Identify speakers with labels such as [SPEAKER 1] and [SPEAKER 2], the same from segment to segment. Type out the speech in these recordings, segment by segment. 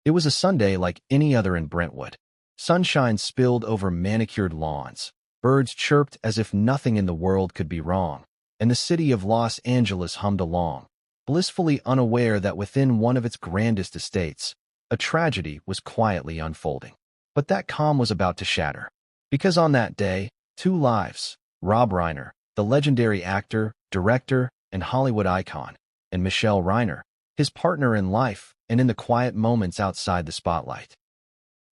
[SPEAKER 1] It was a Sunday like any other in Brentwood. Sunshine spilled over manicured lawns. Birds chirped as if nothing in the world could be wrong, and the city of Los Angeles hummed along, blissfully unaware that within one of its grandest estates, a tragedy was quietly unfolding. But that calm was about to shatter. Because on that day, two lives, Rob Reiner, the legendary actor, director, and Hollywood icon, and Michelle Reiner, his partner in life and in the quiet moments outside the spotlight,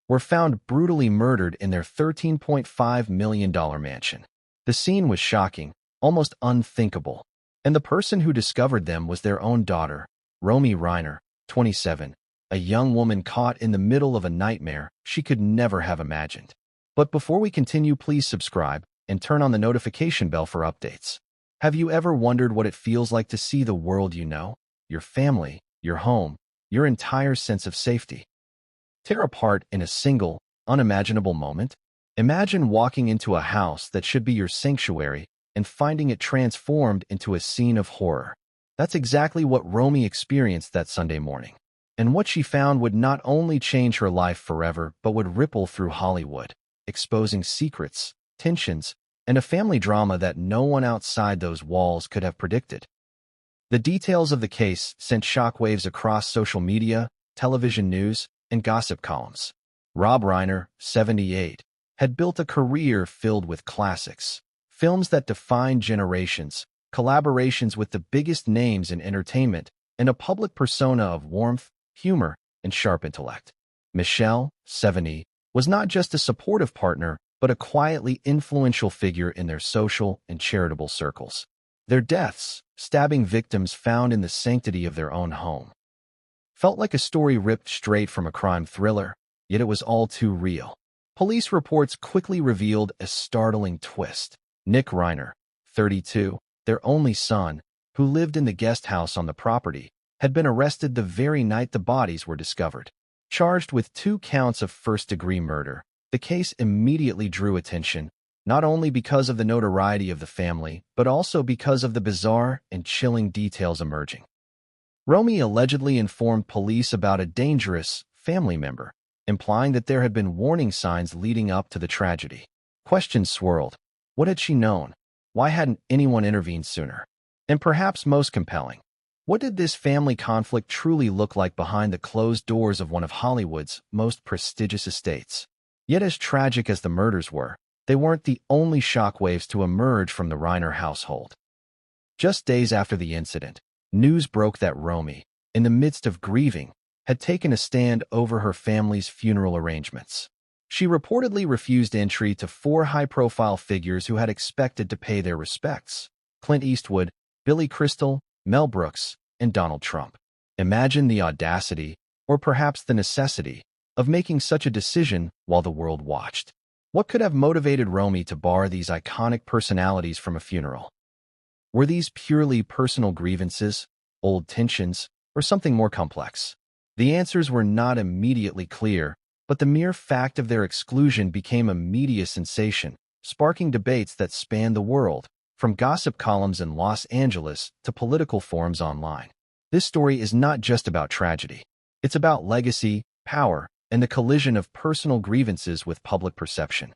[SPEAKER 1] were found brutally murdered in their $13.5 million mansion. The scene was shocking, almost unthinkable, and the person who discovered them was their own daughter, Romy Reiner, 27, a young woman caught in the middle of a nightmare she could never have imagined. But before we continue, please subscribe and turn on the notification bell for updates. Have you ever wondered what it feels like to see the world you know, your family, your home, your entire sense of safety, tear apart in a single, unimaginable moment? Imagine walking into a house that should be your sanctuary and finding it transformed into a scene of horror. That's exactly what Romy experienced that Sunday morning. And what she found would not only change her life forever, but would ripple through Hollywood, exposing secrets, tensions, and a family drama that no one outside those walls could have predicted. The details of the case sent shockwaves across social media, television news, and gossip columns. Rob Reiner, 78, had built a career filled with classics, films that defined generations, collaborations with the biggest names in entertainment, and a public persona of warmth, humor, and sharp intellect. Michelle, 70, was not just a supportive partner, but a quietly influential figure in their social and charitable circles. Their deaths, stabbing victims found in the sanctity of their own home, felt like a story ripped straight from a crime thriller, yet it was all too real. Police reports quickly revealed a startling twist. Nick Reiner, 32, their only son, who lived in the guest house on the property, had been arrested the very night the bodies were discovered. Charged with 2 counts of first-degree murder, the case immediately drew attention, not only because of the notoriety of the family, but also because of the bizarre and chilling details emerging. Romy allegedly informed police about a dangerous family member, implying that there had been warning signs leading up to the tragedy. Questions swirled. What had she known? Why hadn't anyone intervened sooner? And perhaps most compelling, what did this family conflict truly look like behind the closed doors of one of Hollywood's most prestigious estates? Yet as tragic as the murders were, they weren't the only shockwaves to emerge from the Reiner household. Just days after the incident, news broke that Romy, in the midst of grieving, had taken a stand over her family's funeral arrangements. She reportedly refused entry to 4 high-profile figures who had expected to pay their respects: Clint Eastwood, Billy Crystal, Mel Brooks, and Donald Trump. Imagine the audacity, or perhaps the necessity, of making such a decision while the world watched. What could have motivated Romy to bar these iconic personalities from a funeral? Were these purely personal grievances, old tensions, or something more complex? The answers were not immediately clear, but the mere fact of their exclusion became a media sensation, sparking debates that spanned the world, from gossip columns in Los Angeles to political forums online. This story is not just about tragedy. It's about legacy, power, and the collision of personal grievances with public perception.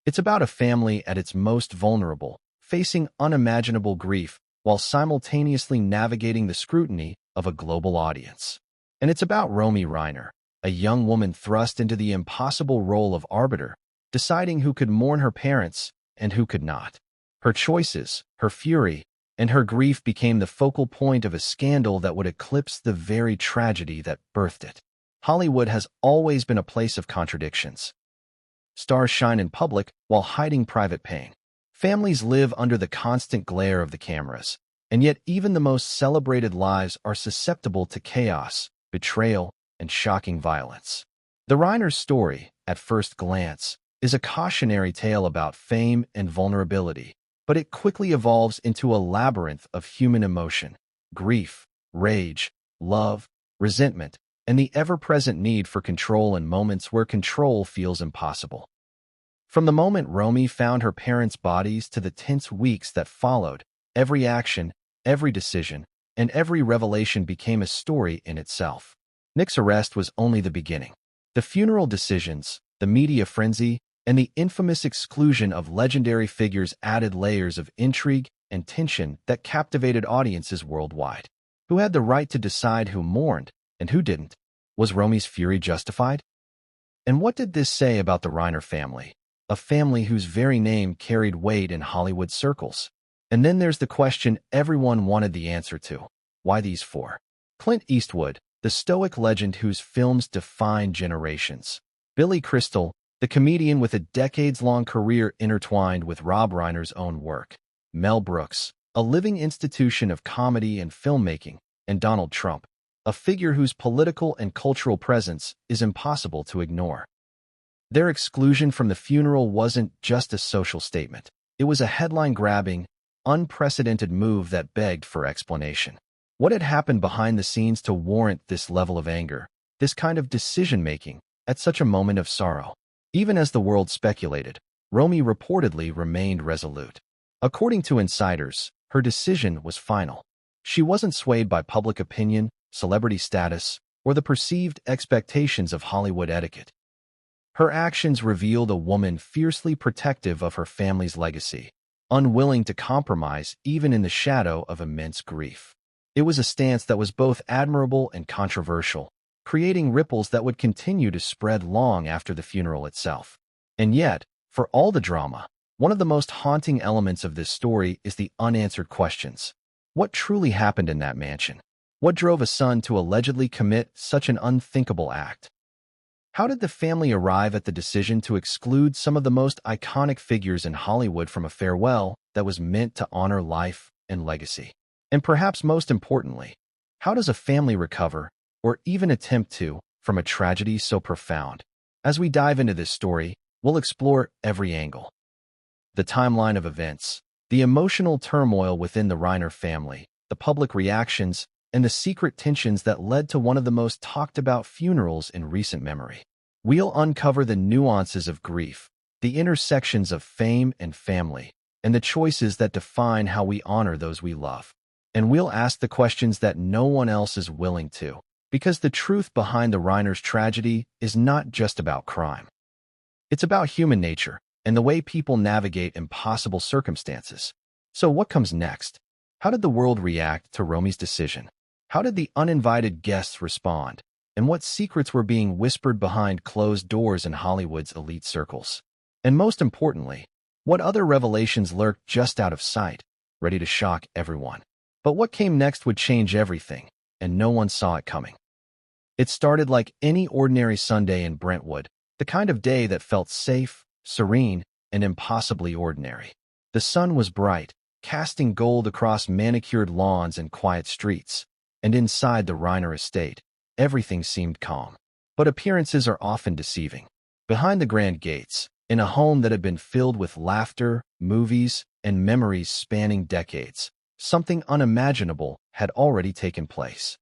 [SPEAKER 1] It's about a family at its most vulnerable, facing unimaginable grief while simultaneously navigating the scrutiny of a global audience. And it's about Romy Reiner, a young woman thrust into the impossible role of arbiter, deciding who could mourn her parents and who could not. Her choices, her fury, and her grief became the focal point of a scandal that would eclipse the very tragedy that birthed it. Hollywood has always been a place of contradictions. Stars shine in public while hiding private pain. Families live under the constant glare of the cameras, and yet even the most celebrated lives are susceptible to chaos, betrayal, and shocking violence. The Reiner story, at first glance, is a cautionary tale about fame and vulnerability, but it quickly evolves into a labyrinth of human emotion, grief, rage, love, resentment, and the ever-present need for control in moments where control feels impossible. From the moment Romy found her parents' bodies to the tense weeks that followed, every action, every decision, and every revelation became a story in itself. Nick's arrest was only the beginning. The funeral decisions, the media frenzy, and the infamous exclusion of legendary figures added layers of intrigue and tension that captivated audiences worldwide. Who had the right to decide who mourned and who didn't? Was Romy's fury justified? And what did this say about the Reiner family? A family whose very name carried weight in Hollywood circles. And then there's the question everyone wanted the answer to. Why these four? Clint Eastwood, the stoic legend whose films defined generations. Billy Crystal, the comedian with a decades-long career intertwined with Rob Reiner's own work. Mel Brooks, a living institution of comedy and filmmaking. And Donald Trump, a figure whose political and cultural presence is impossible to ignore. Their exclusion from the funeral wasn't just a social statement. It was a headline-grabbing, unprecedented move that begged for explanation. What had happened behind the scenes to warrant this level of anger, this kind of decision-making, at such a moment of sorrow? Even as the world speculated, Romy reportedly remained resolute. According to insiders, her decision was final. She wasn't swayed by public opinion, celebrity status, or the perceived expectations of Hollywood etiquette. Her actions revealed a woman fiercely protective of her family's legacy, unwilling to compromise even in the shadow of immense grief. It was a stance that was both admirable and controversial, creating ripples that would continue to spread long after the funeral itself. And yet, for all the drama, one of the most haunting elements of this story is the unanswered questions. What truly happened in that mansion? What drove a son to allegedly commit such an unthinkable act? How did the family arrive at the decision to exclude some of the most iconic figures in Hollywood from a farewell that was meant to honor life and legacy? And perhaps most importantly, how does a family recover, or even attempt to, from a tragedy so profound? As we dive into this story, we'll explore every angle. The timeline of events, the emotional turmoil within the Reiner family, the public reactions, and the secret tensions that led to one of the most talked-about funerals in recent memory. We'll uncover the nuances of grief, the intersections of fame and family, and the choices that define how we honor those we love. And we'll ask the questions that no one else is willing to, because the truth behind the Reiner's tragedy is not just about crime. It's about human nature and the way people navigate impossible circumstances. So what comes next? How did the world react to Romy's decision? How did the uninvited guests respond? And what secrets were being whispered behind closed doors in Hollywood's elite circles? And most importantly, what other revelations lurked just out of sight, ready to shock everyone? But what came next would change everything, and no one saw it coming. It started like any ordinary Sunday in Brentwood, the kind of day that felt safe, serene, and impossibly ordinary. The sun was bright, casting gold across manicured lawns and quiet streets. And inside the Reiner estate, everything seemed calm. But appearances are often deceiving. Behind the grand gates, in a home that had been filled with laughter, movies, and memories spanning decades, something unimaginable had already taken place.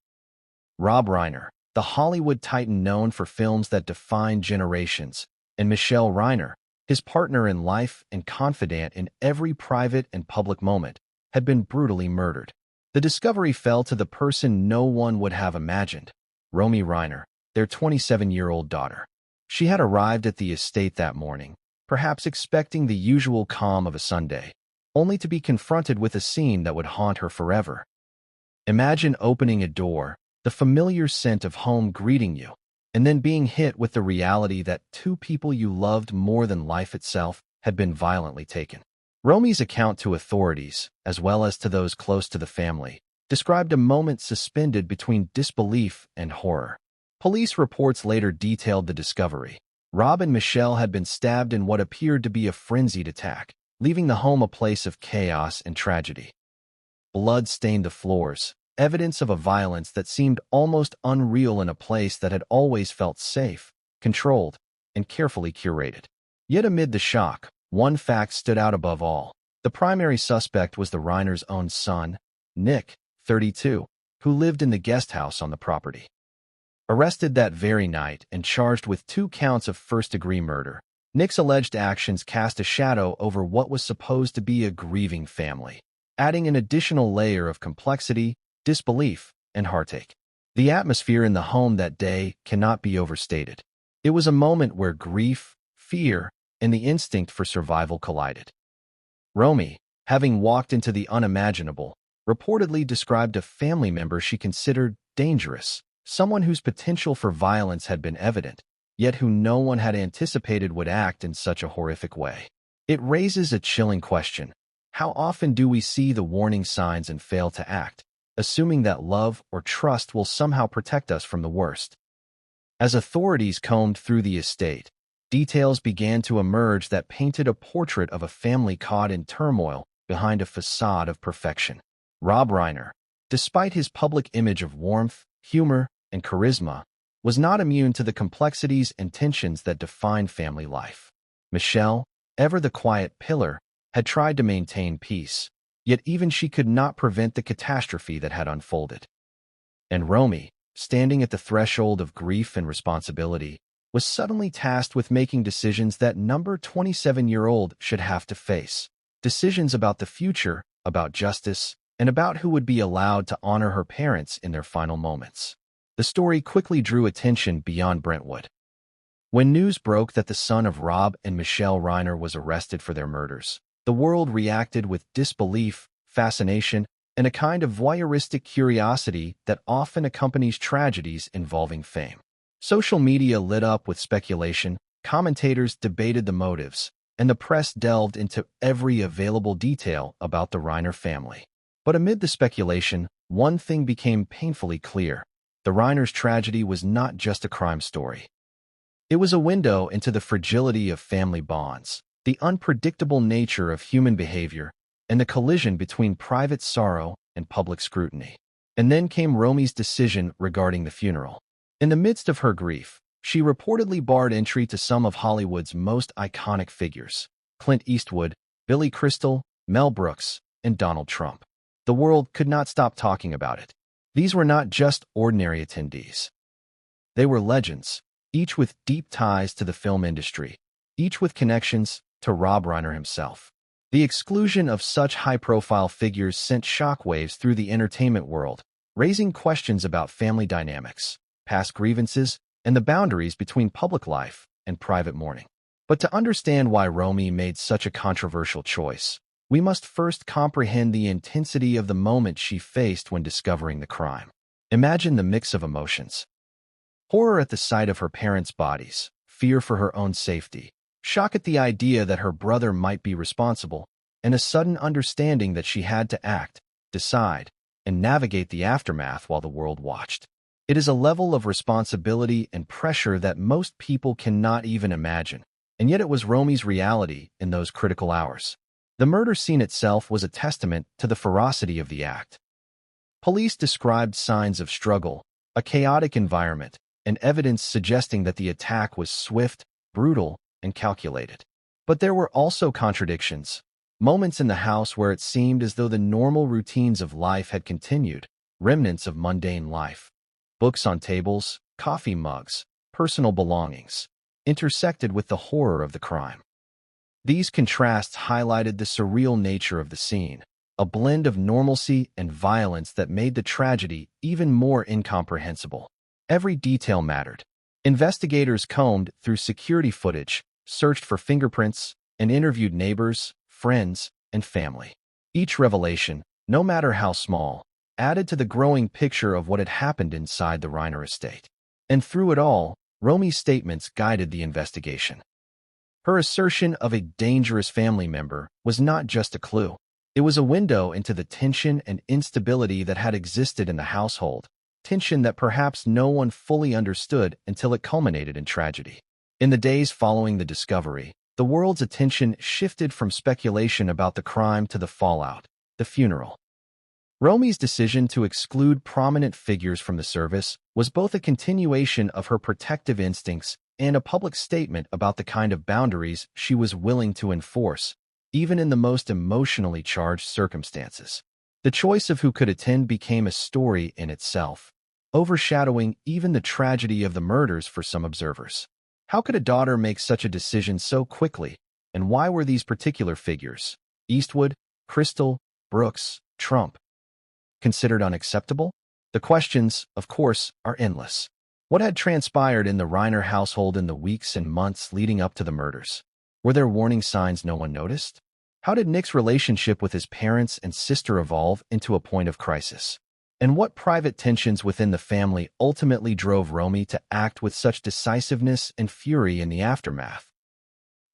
[SPEAKER 1] Rob Reiner, the Hollywood titan known for films that defined generations, and Michelle Reiner, his partner in life and confidant in every private and public moment, had been brutally murdered. The discovery fell to the person no one would have imagined, Romy Reiner, their 27-year-old daughter. She had arrived at the estate that morning, perhaps expecting the usual calm of a Sunday, only to be confronted with a scene that would haunt her forever. Imagine opening a door, the familiar scent of home greeting you, and then being hit with the reality that two people you loved more than life itself had been violently taken. Romy's account to authorities, as well as to those close to the family, described a moment suspended between disbelief and horror. Police reports later detailed the discovery. Rob and Michelle had been stabbed in what appeared to be a frenzied attack, leaving the home a place of chaos and tragedy. Blood stained the floors, evidence of a violence that seemed almost unreal in a place that had always felt safe, controlled, and carefully curated. Yet amid the shock, one fact stood out above all. The primary suspect was the Reiner's own son, Nick, 32, who lived in the guest house on the property. Arrested that very night and charged with 2 counts of first-degree murder, Nick's alleged actions cast a shadow over what was supposed to be a grieving family, adding an additional layer of complexity, disbelief, and heartache. The atmosphere in the home that day cannot be overstated. It was a moment where grief, fear, and the instinct for survival collided. Romy, having walked into the unimaginable, reportedly described a family member she considered dangerous, someone whose potential for violence had been evident, yet who no one had anticipated would act in such a horrific way. It raises a chilling question. How often do we see the warning signs and fail to act, assuming that love or trust will somehow protect us from the worst? As authorities combed through the estate, details began to emerge that painted a portrait of a family caught in turmoil behind a facade of perfection. Rob Reiner, despite his public image of warmth, humor, and charisma, was not immune to the complexities and tensions that define family life. Michelle, ever the quiet pillar, had tried to maintain peace, yet even she could not prevent the catastrophe that had unfolded. And Romy, standing at the threshold of grief and responsibility, was suddenly tasked with making decisions that number 27-year-old should have to face. Decisions about the future, about justice, and about who would be allowed to honor her parents in their final moments. The story quickly drew attention beyond Brentwood. When news broke that the son of Rob and Michelle Reiner was arrested for their murders, the world reacted with disbelief, fascination, and a kind of voyeuristic curiosity that often accompanies tragedies involving fame. Social media lit up with speculation, commentators debated the motives, and the press delved into every available detail about the Reiner family. But amid the speculation, one thing became painfully clear. The Reiners' tragedy was not just a crime story. It was a window into the fragility of family bonds, the unpredictable nature of human behavior, and the collision between private sorrow and public scrutiny. And then came Romy's decision regarding the funeral. In the midst of her grief, she reportedly barred entry to some of Hollywood's most iconic figures: Clint Eastwood, Billy Crystal, Mel Brooks, and Donald Trump. The world could not stop talking about it. These were not just ordinary attendees. They were legends, each with deep ties to the film industry, each with connections to Rob Reiner himself. The exclusion of such high-profile figures sent shockwaves through the entertainment world, raising questions about family dynamics, past grievances, and the boundaries between public life and private mourning. But to understand why Romy made such a controversial choice, we must first comprehend the intensity of the moment she faced when discovering the crime. Imagine the mix of emotions: horror at the sight of her parents' bodies, fear for her own safety, shock at the idea that her brother might be responsible, and a sudden understanding that she had to act, decide, and navigate the aftermath while the world watched. It is a level of responsibility and pressure that most people cannot even imagine, and yet it was Romy's reality in those critical hours. The murder scene itself was a testament to the ferocity of the act. Police described signs of struggle, a chaotic environment, and evidence suggesting that the attack was swift, brutal, and calculated. But there were also contradictions, moments in the house where it seemed as though the normal routines of life had continued, remnants of mundane life. Books on tables, coffee mugs, personal belongings, intersected with the horror of the crime. These contrasts highlighted the surreal nature of the scene, a blend of normalcy and violence that made the tragedy even more incomprehensible. Every detail mattered. Investigators combed through security footage, searched for fingerprints, and interviewed neighbors, friends, and family. Each revelation, no matter how small, added to the growing picture of what had happened inside the Reiner estate. And through it all, Romy's statements guided the investigation. Her assertion of a dangerous family member was not just a clue. It was a window into the tension and instability that had existed in the household, tension that perhaps no one fully understood until it culminated in tragedy. In the days following the discovery, the world's attention shifted from speculation about the crime to the fallout, the funeral. Romy's decision to exclude prominent figures from the service was both a continuation of her protective instincts and a public statement about the kind of boundaries she was willing to enforce, even in the most emotionally charged circumstances. The choice of who could attend became a story in itself, overshadowing even the tragedy of the murders for some observers. How could a daughter make such a decision so quickly, and why were these particular figures, Eastwood, Crystal, Brooks, Trump, considered unacceptable? The questions, of course, are endless. What had transpired in the Reiner household in the weeks and months leading up to the murders? Were there warning signs no one noticed? How did Nick's relationship with his parents and sister evolve into a point of crisis? And what private tensions within the family ultimately drove Romy to act with such decisiveness and fury in the aftermath?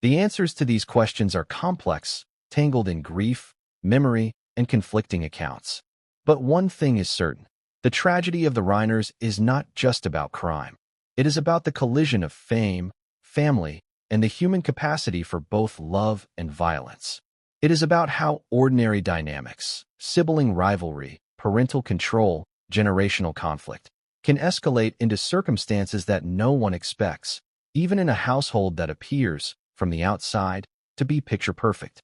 [SPEAKER 1] The answers to these questions are complex, tangled in grief, memory, and conflicting accounts. But one thing is certain. The tragedy of the Reiners is not just about crime. It is about the collision of fame, family, and the human capacity for both love and violence. It is about how ordinary dynamics, sibling rivalry, parental control, generational conflict, can escalate into circumstances that no one expects, even in a household that appears, from the outside, to be picture-perfect.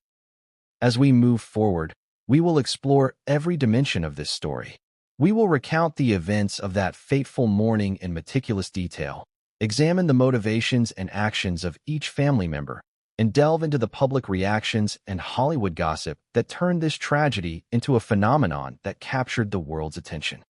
[SPEAKER 1] As we move forward, we will explore every dimension of this story. We will recount the events of that fateful morning in meticulous detail, examine the motivations and actions of each family member, and delve into the public reactions and Hollywood gossip that turned this tragedy into a phenomenon that captured the world's attention.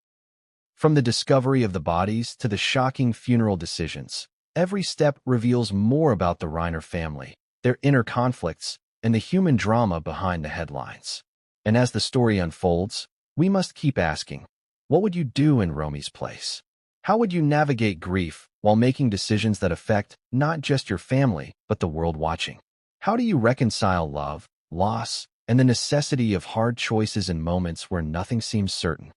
[SPEAKER 1] From the discovery of the bodies to the shocking funeral decisions, every step reveals more about the Reiner family, their inner conflicts, and the human drama behind the headlines. And as the story unfolds, we must keep asking, what would you do in Romy's place? How would you navigate grief while making decisions that affect not just your family, but the world watching? How do you reconcile love, loss, and the necessity of hard choices in moments where nothing seems certain?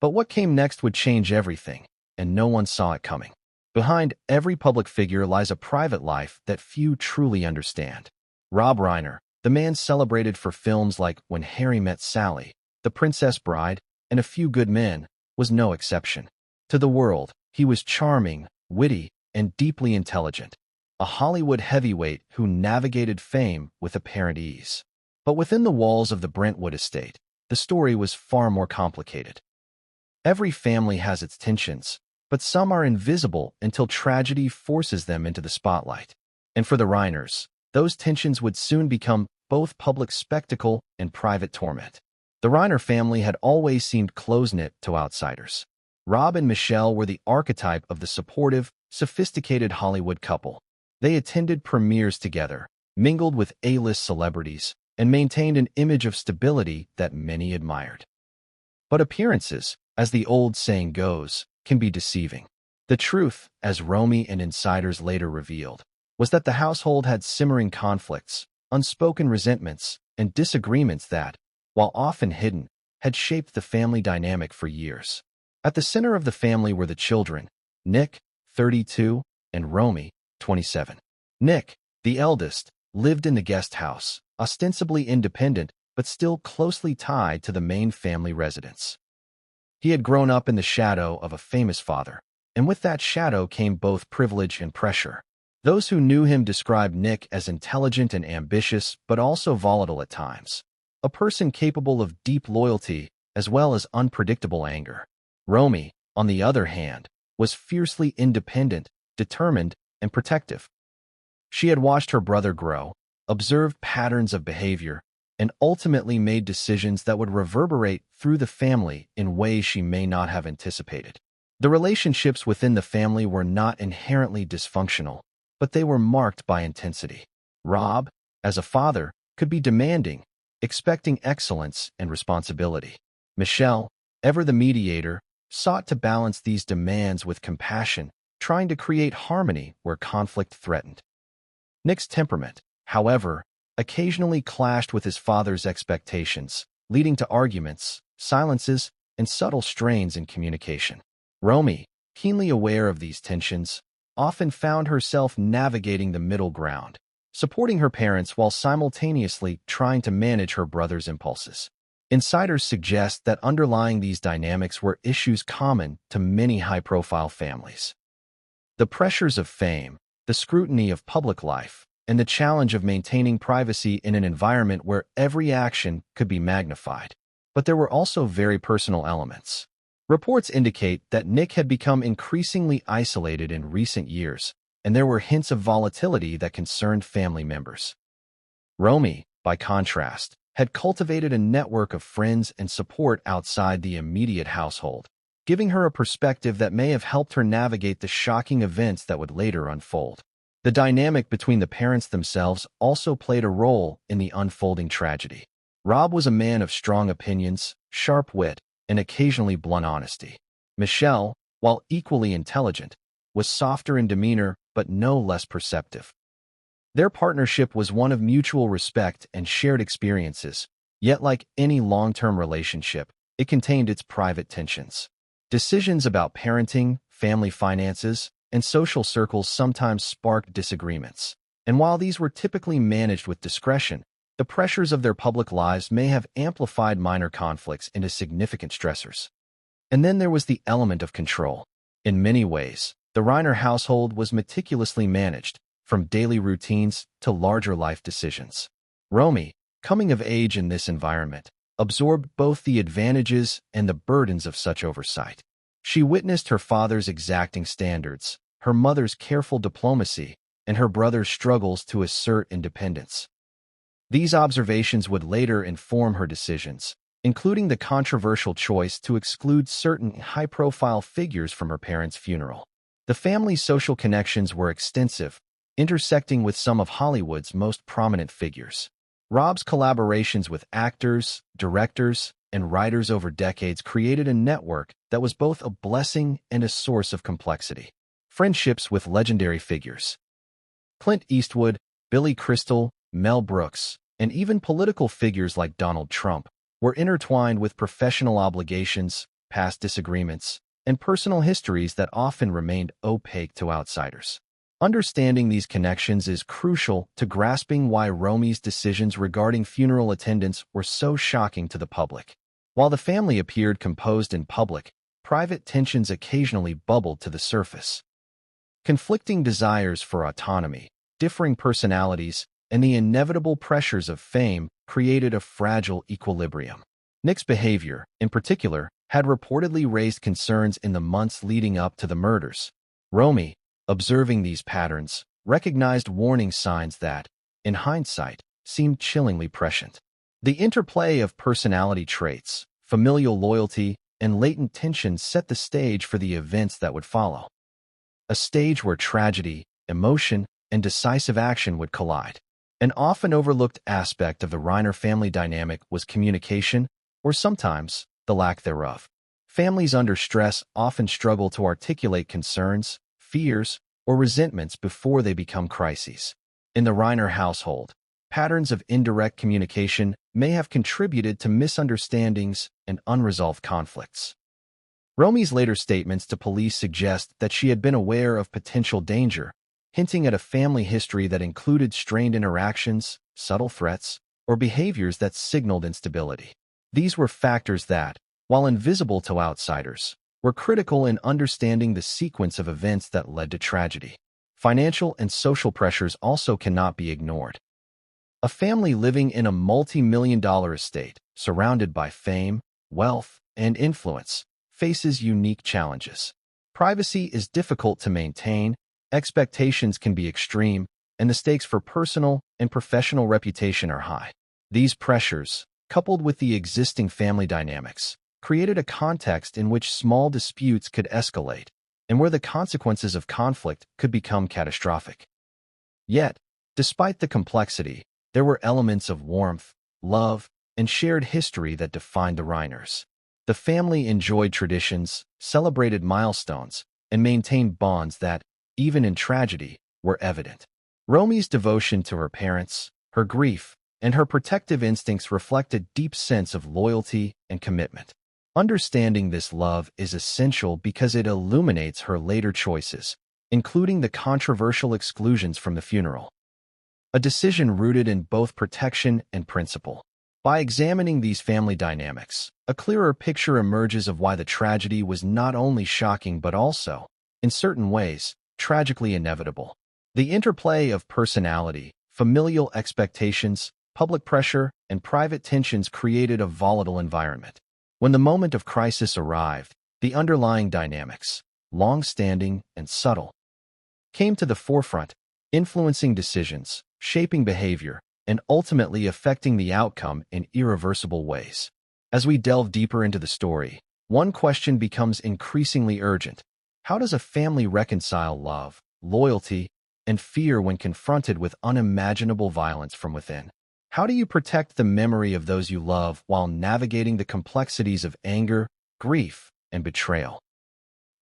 [SPEAKER 1] But what came next would change everything, and no one saw it coming. Behind every public figure lies a private life that few truly understand. Rob Reiner, the man celebrated for films like When Harry Met Sally, The Princess Bride, and A Few Good Men, was no exception. To the world, he was charming, witty, and deeply intelligent, a Hollywood heavyweight who navigated fame with apparent ease. But within the walls of the Brentwood estate, the story was far more complicated. Every family has its tensions, but some are invisible until tragedy forces them into the spotlight. And for the Reiners, those tensions would soon become both public spectacle and private torment. The Reiner family had always seemed close-knit to outsiders. Rob and Michelle were the archetype of the supportive, sophisticated Hollywood couple. They attended premieres together, mingled with A-list celebrities, and maintained an image of stability that many admired. But appearances, as the old saying goes, can be deceiving. The truth, as Romy and insiders later revealed, was that the household had simmering conflicts, unspoken resentments, and disagreements that, while often hidden, had shaped the family dynamic for years. At the center of the family were the children, Nick, 32, and Romy, 27. Nick, the eldest, lived in the guest house, ostensibly independent but still closely tied to the main family residence. He had grown up in the shadow of a famous father, and with that shadow came both privilege and pressure. Those who knew him described Nick as intelligent and ambitious, but also volatile at times. A person capable of deep loyalty as well as unpredictable anger. Romy, on the other hand, was fiercely independent, determined, and protective. She had watched her brother grow, observed patterns of behavior, and ultimately made decisions that would reverberate through the family in ways she may not have anticipated. The relationships within the family were not inherently dysfunctional, but they were marked by intensity. Rob, as a father, could be demanding, expecting excellence and responsibility. Michelle, ever the mediator, sought to balance these demands with compassion, trying to create harmony where conflict threatened. Nick's temperament, however, occasionally clashed with his father's expectations, leading to arguments, silences, and subtle strains in communication. Romy, keenly aware of these tensions, often found herself navigating the middle ground, supporting her parents while simultaneously trying to manage her brother's impulses. Insiders suggest that underlying these dynamics were issues common to many high-profile families. The pressures of fame, the scrutiny of public life, and the challenge of maintaining privacy in an environment where every action could be magnified. But there were also very personal elements. Reports indicate that Nick had become increasingly isolated in recent years, and there were hints of volatility that concerned family members. Romy, by contrast, had cultivated a network of friends and support outside the immediate household. giving her a perspective that may have helped her navigate the shocking events that would later unfold. The dynamic between the parents themselves also played a role in the unfolding tragedy. Rob was a man of strong opinions, sharp wit, and occasionally blunt honesty. Michelle, while equally intelligent, was softer in demeanor but no less perceptive. Their partnership was one of mutual respect and shared experiences, yet like any long-term relationship, it contained its private tensions. Decisions about parenting, family finances, and social circles sometimes sparked disagreements. And while these were typically managed with discretion, the pressures of their public lives may have amplified minor conflicts into significant stressors. And then there was the element of control. In many ways, the Reiner household was meticulously managed, from daily routines to larger life decisions. Romy, coming of age in this environment, absorbed both the advantages and the burdens of such oversight. She witnessed her father's exacting standards, her mother's careful diplomacy, and her brother's struggles to assert independence. These observations would later inform her decisions, including the controversial choice to exclude certain high-profile figures from her parents' funeral. The family's social connections were extensive, intersecting with some of Hollywood's most prominent figures. Rob's collaborations with actors, directors, and writers over decades created a network that was both a blessing and a source of complexity. Friendships with legendary figures. Clint Eastwood, Billy Crystal, Mel Brooks, and even political figures like Donald Trump were intertwined with professional obligations, past disagreements, and personal histories that often remained opaque to outsiders. Understanding these connections is crucial to grasping why Romy's decisions regarding funeral attendance were so shocking to the public. While the family appeared composed in public, private tensions occasionally bubbled to the surface. Conflicting desires for autonomy, differing personalities, and the inevitable pressures of fame created a fragile equilibrium. Nick's behavior, in particular, had reportedly raised concerns in the months leading up to the murders. Romy, observing these patterns, recognized warning signs that, in hindsight, seemed chillingly prescient. The interplay of personality traits, familial loyalty, and latent tension set the stage for the events that would follow. A stage where tragedy, emotion, and decisive action would collide. An often overlooked aspect of the Reiner family dynamic was communication, or sometimes the lack thereof. Families under stress often struggle to articulate concerns, fears, or resentments before they become crises. In the Reiner household, patterns of indirect communication may have contributed to misunderstandings and unresolved conflicts. Romy's later statements to police suggest that she had been aware of potential danger, hinting at a family history that included strained interactions, subtle threats, or behaviors that signaled instability. These were factors that, while invisible to outsiders, were critical in understanding the sequence of events that led to tragedy. Financial and social pressures also cannot be ignored. A family living in a multi-million-dollar estate, surrounded by fame, wealth, and influence, faces unique challenges. Privacy is difficult to maintain, expectations can be extreme, and the stakes for personal and professional reputation are high. These pressures, coupled with the existing family dynamics, created a context in which small disputes could escalate, and where the consequences of conflict could become catastrophic. Yet, despite the complexity, there were elements of warmth, love, and shared history that defined the Reiners. The family enjoyed traditions, celebrated milestones, and maintained bonds that, even in tragedy, were evident. Romy's devotion to her parents, her grief, and her protective instincts reflect a deep sense of loyalty and commitment. Understanding this love is essential because it illuminates her later choices, including the controversial exclusions from the funeral. A decision rooted in both protection and principle. By examining these family dynamics, a clearer picture emerges of why the tragedy was not only shocking but also, in certain ways, tragically inevitable. The interplay of personality, familial expectations, public pressure, and private tensions created a volatile environment. When the moment of crisis arrived, the underlying dynamics, long-standing and subtle, came to the forefront, influencing decisions, shaping behavior, and ultimately affecting the outcome in irreversible ways. As we delve deeper into the story, one question becomes increasingly urgent. How does a family reconcile love, loyalty, and fear when confronted with unimaginable violence from within? How do you protect the memory of those you love while navigating the complexities of anger, grief, and betrayal?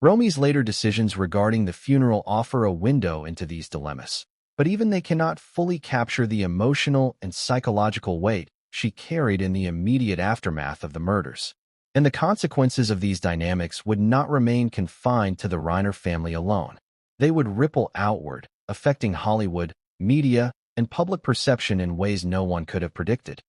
[SPEAKER 1] Romy's later decisions regarding the funeral offer a window into these dilemmas, but even they cannot fully capture the emotional and psychological weight she carried in the immediate aftermath of the murders. And the consequences of these dynamics would not remain confined to the Reiner family alone. They would ripple outward, affecting Hollywood, media, and public perception in ways no one could have predicted.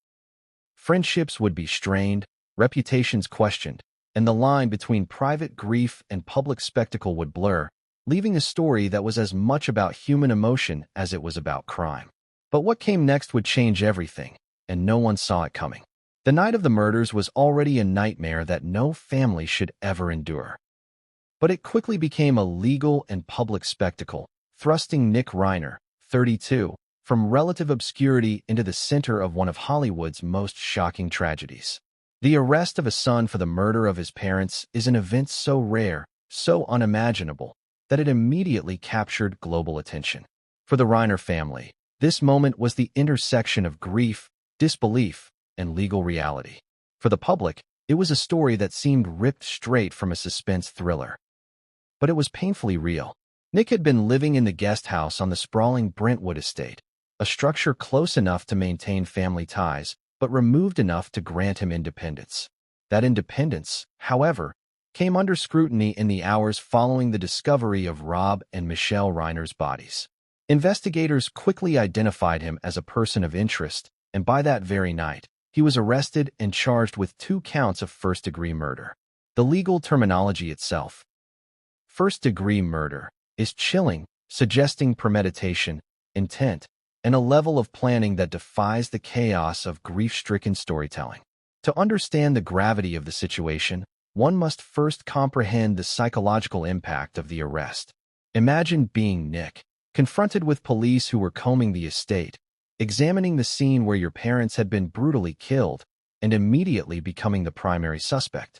[SPEAKER 1] Friendships would be strained, reputations questioned, and the line between private grief and public spectacle would blur, leaving a story that was as much about human emotion as it was about crime. But what came next would change everything, and no one saw it coming. The night of the murders was already a nightmare that no family should ever endure. But it quickly became a legal and public spectacle, thrusting Nick Reiner, 32, from relative obscurity into the center of one of Hollywood's most shocking tragedies. The arrest of a son for the murder of his parents is an event so rare, so unimaginable, that it immediately captured global attention. For the Reiner family, this moment was the intersection of grief, disbelief, and legal reality. For the public, it was a story that seemed ripped straight from a suspense thriller. But it was painfully real. Nick had been living in the guest house on the sprawling Brentwood estate, a structure close enough to maintain family ties, but removed enough to grant him independence. That independence, however, came under scrutiny in the hours following the discovery of Rob and Michelle Reiner's bodies. Investigators quickly identified him as a person of interest, and by that very night, he was arrested and charged with 2 counts of first-degree murder. The legal terminology itself, first-degree murder, is chilling, suggesting premeditation, intent, and a level of planning that defies the chaos of grief-stricken storytelling. To understand the gravity of the situation, one must first comprehend the psychological impact of the arrest. Imagine being Nick, confronted with police who were combing the estate, examining the scene where your parents had been brutally killed, and immediately becoming the primary suspect.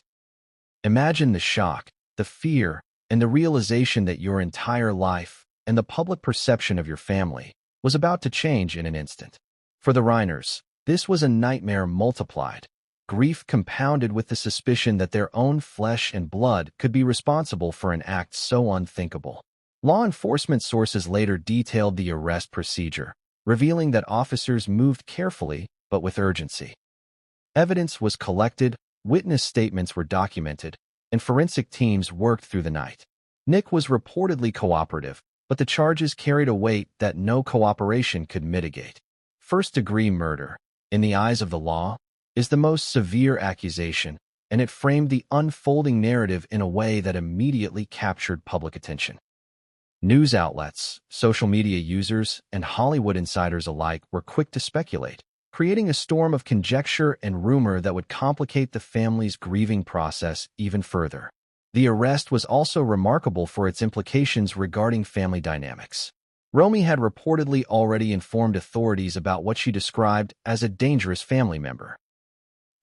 [SPEAKER 1] Imagine the shock, the fear, and the realization that your entire life and the public perception of your family was about to change in an instant. For the Reiners, this was a nightmare multiplied, grief compounded with the suspicion that their own flesh and blood could be responsible for an act so unthinkable. Law enforcement sources later detailed the arrest procedure, revealing that officers moved carefully but with urgency. Evidence was collected, witness statements were documented, and forensic teams worked through the night. Nick was reportedly cooperative, but the charges carried a weight that no cooperation could mitigate. First-degree murder, in the eyes of the law, is the most severe accusation, and it framed the unfolding narrative in a way that immediately captured public attention. News outlets, social media users, and Hollywood insiders alike were quick to speculate, creating a storm of conjecture and rumor that would complicate the family's grieving process even further. The arrest was also remarkable for its implications regarding family dynamics. Romy had reportedly already informed authorities about what she described as a dangerous family member.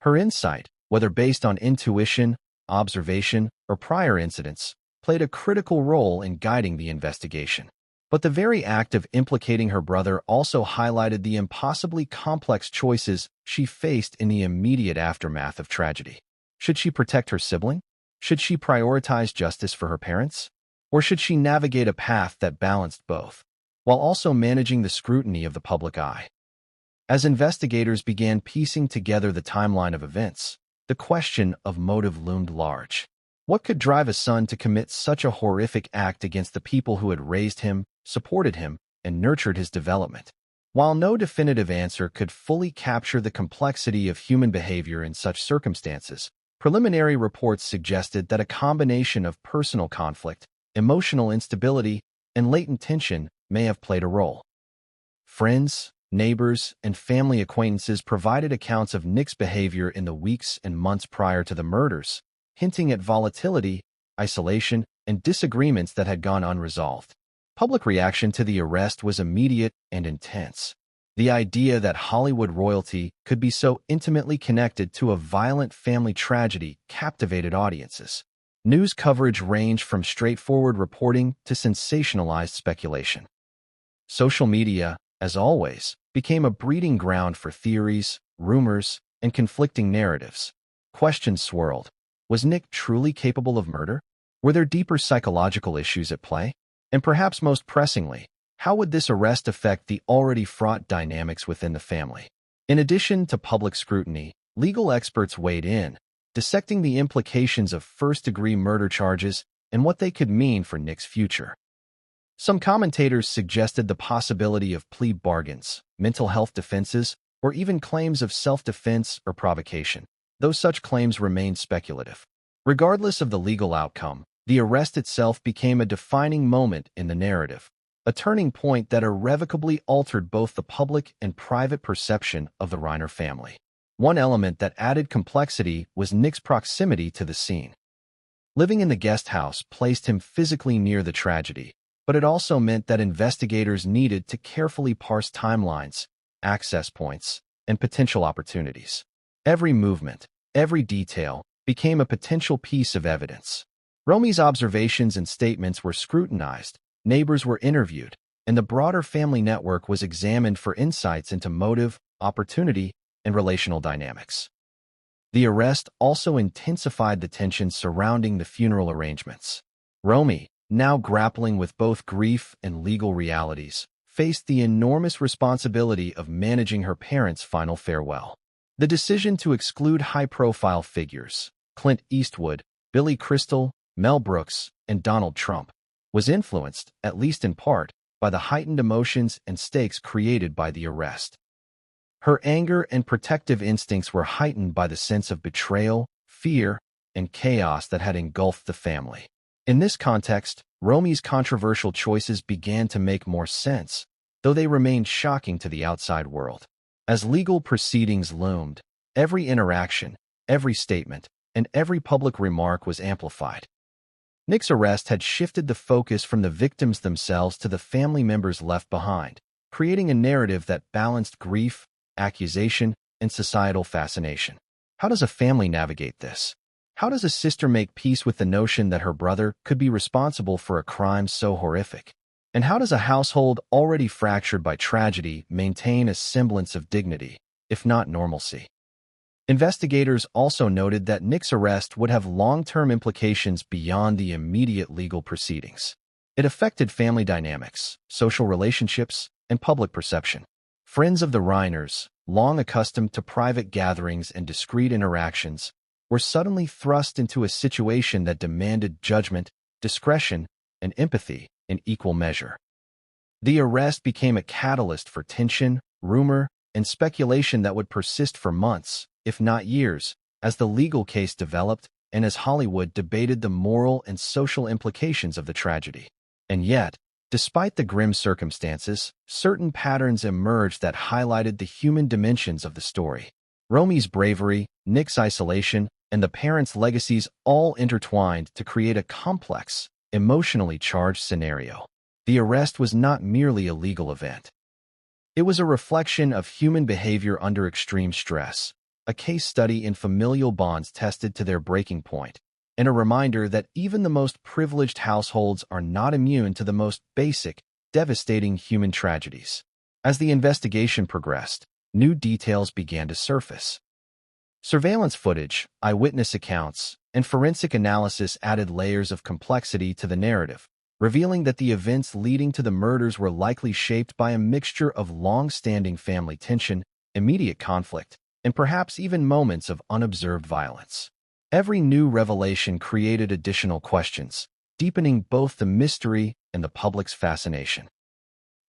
[SPEAKER 1] Her insight, whether based on intuition, observation, or prior incidents, played a critical role in guiding the investigation. But the very act of implicating her brother also highlighted the impossibly complex choices she faced in the immediate aftermath of tragedy. Should she protect her sibling? Should she prioritize justice for her parents? Or should she navigate a path that balanced both, while also managing the scrutiny of the public eye? As investigators began piecing together the timeline of events, the question of motive loomed large. What could drive a son to commit such a horrific act against the people who had raised him, supported him, and nurtured his development? While no definitive answer could fully capture the complexity of human behavior in such circumstances, preliminary reports suggested that a combination of personal conflict, emotional instability, and latent tension may have played a role. Friends, neighbors, and family acquaintances provided accounts of Nick's behavior in the weeks and months prior to the murders, hinting at volatility, isolation, and disagreements that had gone unresolved. Public reaction to the arrest was immediate and intense. The idea that Hollywood royalty could be so intimately connected to a violent family tragedy captivated audiences. News coverage ranged from straightforward reporting to sensationalized speculation. Social media, as always, became a breeding ground for theories, rumors, and conflicting narratives. Questions swirled. Was Nick truly capable of murder? Were there deeper psychological issues at play? And perhaps most pressingly, how would this arrest affect the already fraught dynamics within the family? In addition to public scrutiny, legal experts weighed in, dissecting the implications of first-degree murder charges and what they could mean for Nick's future. Some commentators suggested the possibility of plea bargains, mental health defenses, or even claims of self-defense or provocation, though such claims remained speculative. Regardless of the legal outcome, the arrest itself became a defining moment in the narrative, a turning point that irrevocably altered both the public and private perception of the Reiner family. One element that added complexity was Nick's proximity to the scene. Living in the guest house placed him physically near the tragedy, but it also meant that investigators needed to carefully parse timelines, access points, and potential opportunities. Every movement, every detail, became a potential piece of evidence. Romy's observations and statements were scrutinized, neighbors were interviewed, and the broader family network was examined for insights into motive, opportunity, and relational dynamics. The arrest also intensified the tension surrounding the funeral arrangements. Romy, now grappling with both grief and legal realities, faced the enormous responsibility of managing her parents' final farewell. The decision to exclude high-profile figures, Clint Eastwood, Billy Crystal, Mel Brooks, and Donald Trump, was influenced, at least in part, by the heightened emotions and stakes created by the arrest. Her anger and protective instincts were heightened by the sense of betrayal, fear, and chaos that had engulfed the family. In this context, Romy's controversial choices began to make more sense, though they remained shocking to the outside world. As legal proceedings loomed, every interaction, every statement, and every public remark was amplified. Nick's arrest had shifted the focus from the victims themselves to the family members left behind, creating a narrative that balanced grief, accusation, and societal fascination. How does a family navigate this? How does a sister make peace with the notion that her brother could be responsible for a crime so horrific? And how does a household already fractured by tragedy maintain a semblance of dignity, if not normalcy? Investigators also noted that Nick's arrest would have long-term implications beyond the immediate legal proceedings. It affected family dynamics, social relationships, and public perception. Friends of the Reiners, long accustomed to private gatherings and discreet interactions, were suddenly thrust into a situation that demanded judgment, discretion, and empathy in equal measure. The arrest became a catalyst for tension, rumor, and speculation that would persist for months, if not years, as the legal case developed and as Hollywood debated the moral and social implications of the tragedy. And yet, despite the grim circumstances, certain patterns emerged that highlighted the human dimensions of the story. Romy's bravery, Nick's isolation, and the parents' legacies all intertwined to create a complex, emotionally charged scenario. The arrest was not merely a legal event. It was a reflection of human behavior under extreme stress, a case study in familial bonds tested to their breaking point, and a reminder that even the most privileged households are not immune to the most basic, devastating human tragedies. As the investigation progressed, new details began to surface. Surveillance footage, eyewitness accounts, and forensic analysis added layers of complexity to the narrative, revealing that the events leading to the murders were likely shaped by a mixture of long-standing family tension, immediate conflict, and perhaps even moments of unobserved violence. Every new revelation created additional questions, deepening both the mystery and the public's fascination.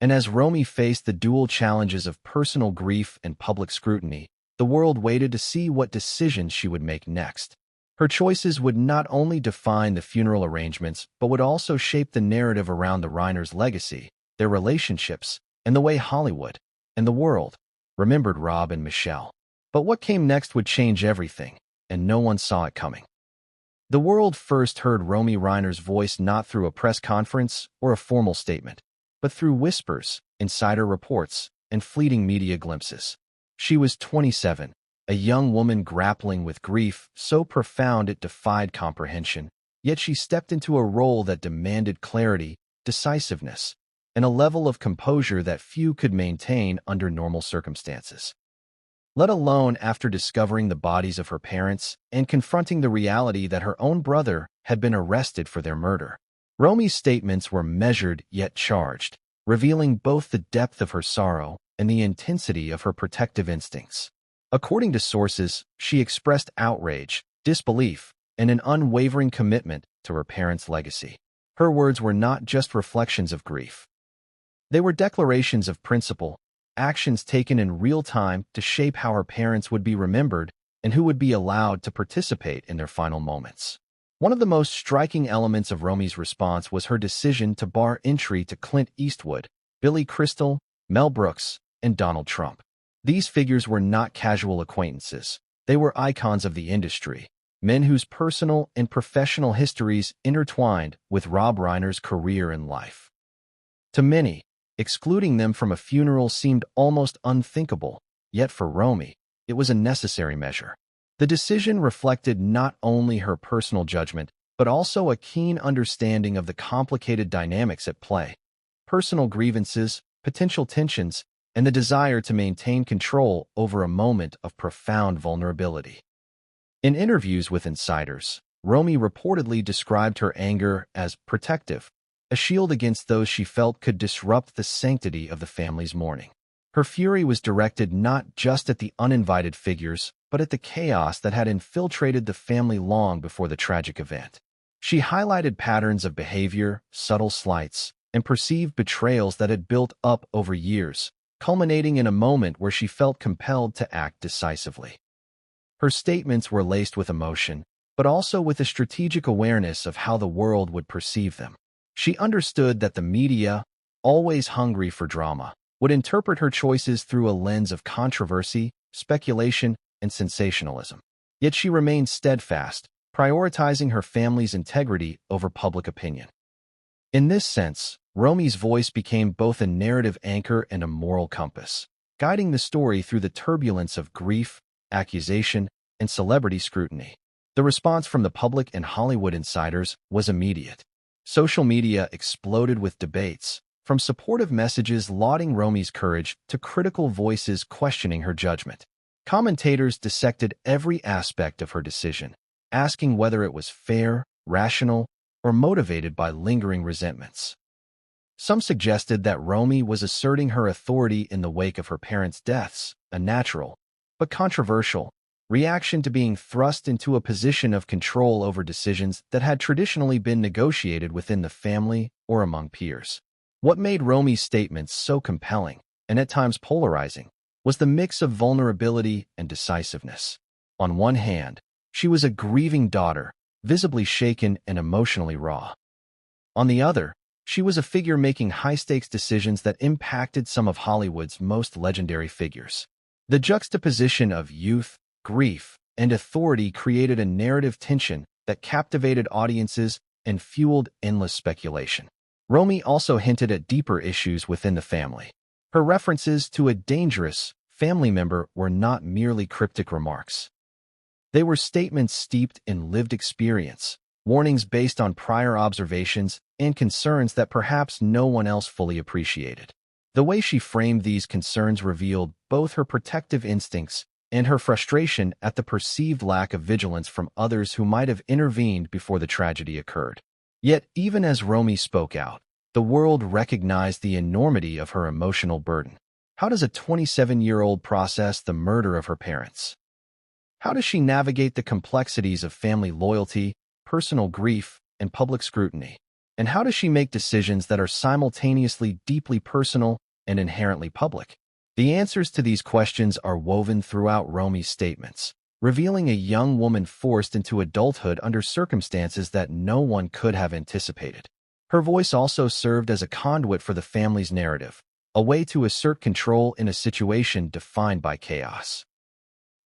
[SPEAKER 1] And as Romy faced the dual challenges of personal grief and public scrutiny, the world waited to see what decisions she would make next. Her choices would not only define the funeral arrangements, but would also shape the narrative around the Reiners' legacy, their relationships, and the way Hollywood and the world remembered Rob and Michelle. But what came next would change everything, and no one saw it coming. The world first heard Romy Reiner's voice not through a press conference or a formal statement, but through whispers, insider reports, and fleeting media glimpses. She was 27, a young woman grappling with grief so profound it defied comprehension, yet she stepped into a role that demanded clarity, decisiveness, and a level of composure that few could maintain under normal circumstances. Let alone after discovering the bodies of her parents and confronting the reality that her own brother had been arrested for their murder. Romy's statements were measured yet charged, revealing both the depth of her sorrow and the intensity of her protective instincts. According to sources, she expressed outrage, disbelief, and an unwavering commitment to her parents' legacy. Her words were not just reflections of grief. They were declarations of principle, actions taken in real time to shape how her parents would be remembered and who would be allowed to participate in their final moments. One of the most striking elements of Romy's response was her decision to bar entry to Clint Eastwood, Billy Crystal, Mel Brooks, and Donald Trump. These figures were not casual acquaintances. They were icons of the industry, men whose personal and professional histories intertwined with Rob Reiner's career and life. To many, excluding them from a funeral seemed almost unthinkable, yet for Romy, it was a necessary measure. The decision reflected not only her personal judgment, but also a keen understanding of the complicated dynamics at play: personal grievances, potential tensions, and the desire to maintain control over a moment of profound vulnerability. In interviews with insiders, Romy reportedly described her anger as protective, a shield against those she felt could disrupt the sanctity of the family's mourning. Her fury was directed not just at the uninvited figures, but at the chaos that had infiltrated the family long before the tragic event. She highlighted patterns of behavior, subtle slights, and perceived betrayals that had built up over years, culminating in a moment where she felt compelled to act decisively. Her statements were laced with emotion, but also with a strategic awareness of how the world would perceive them. She understood that the media, always hungry for drama, would interpret her choices through a lens of controversy, speculation, and sensationalism. Yet she remained steadfast, prioritizing her family's integrity over public opinion. In this sense, Romy's voice became both a narrative anchor and a moral compass, guiding the story through the turbulence of grief, accusation, and celebrity scrutiny. The response from the public and Hollywood insiders was immediate. Social media exploded with debates, from supportive messages lauding Romy's courage to critical voices questioning her judgment. Commentators dissected every aspect of her decision, asking whether it was fair, rational, or motivated by lingering resentments. Some suggested that Romy was asserting her authority in the wake of her parents' deaths, a natural, but controversial, reaction to being thrust into a position of control over decisions that had traditionally been negotiated within the family or among peers. What made Romy's statements so compelling, and at times polarizing, was the mix of vulnerability and decisiveness. On one hand, she was a grieving daughter, visibly shaken and emotionally raw. On the other, she was a figure making high-stakes decisions that impacted some of Hollywood's most legendary figures. The juxtaposition of youth, grief, and authority created a narrative tension that captivated audiences and fueled endless speculation. Romy also hinted at deeper issues within the family. Her references to a dangerous family member were not merely cryptic remarks. They were statements steeped in lived experience, warnings based on prior observations, and concerns that perhaps no one else fully appreciated. The way she framed these concerns revealed both her protective instincts and her frustration at the perceived lack of vigilance from others who might have intervened before the tragedy occurred. Yet, even as Romy spoke out, the world recognized the enormity of her emotional burden. How does a 27-year-old process the murder of her parents? How does she navigate the complexities of family loyalty, personal grief, and public scrutiny? And how does she make decisions that are simultaneously deeply personal and inherently public? The answers to these questions are woven throughout Romy's statements, revealing a young woman forced into adulthood under circumstances that no one could have anticipated. Her voice also served as a conduit for the family's narrative, a way to assert control in a situation defined by chaos.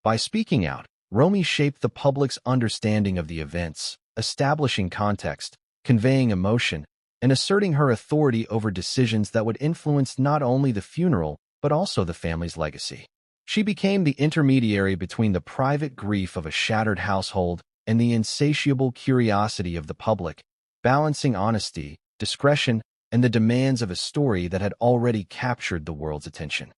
[SPEAKER 1] By speaking out, Romy shaped the public's understanding of the events, establishing context, conveying emotion, and asserting her authority over decisions that would influence not only the funeral, but also the family's legacy. She became the intermediary between the private grief of a shattered household and the insatiable curiosity of the public, balancing honesty, discretion, and the demands of a story that had already captured the world's attention.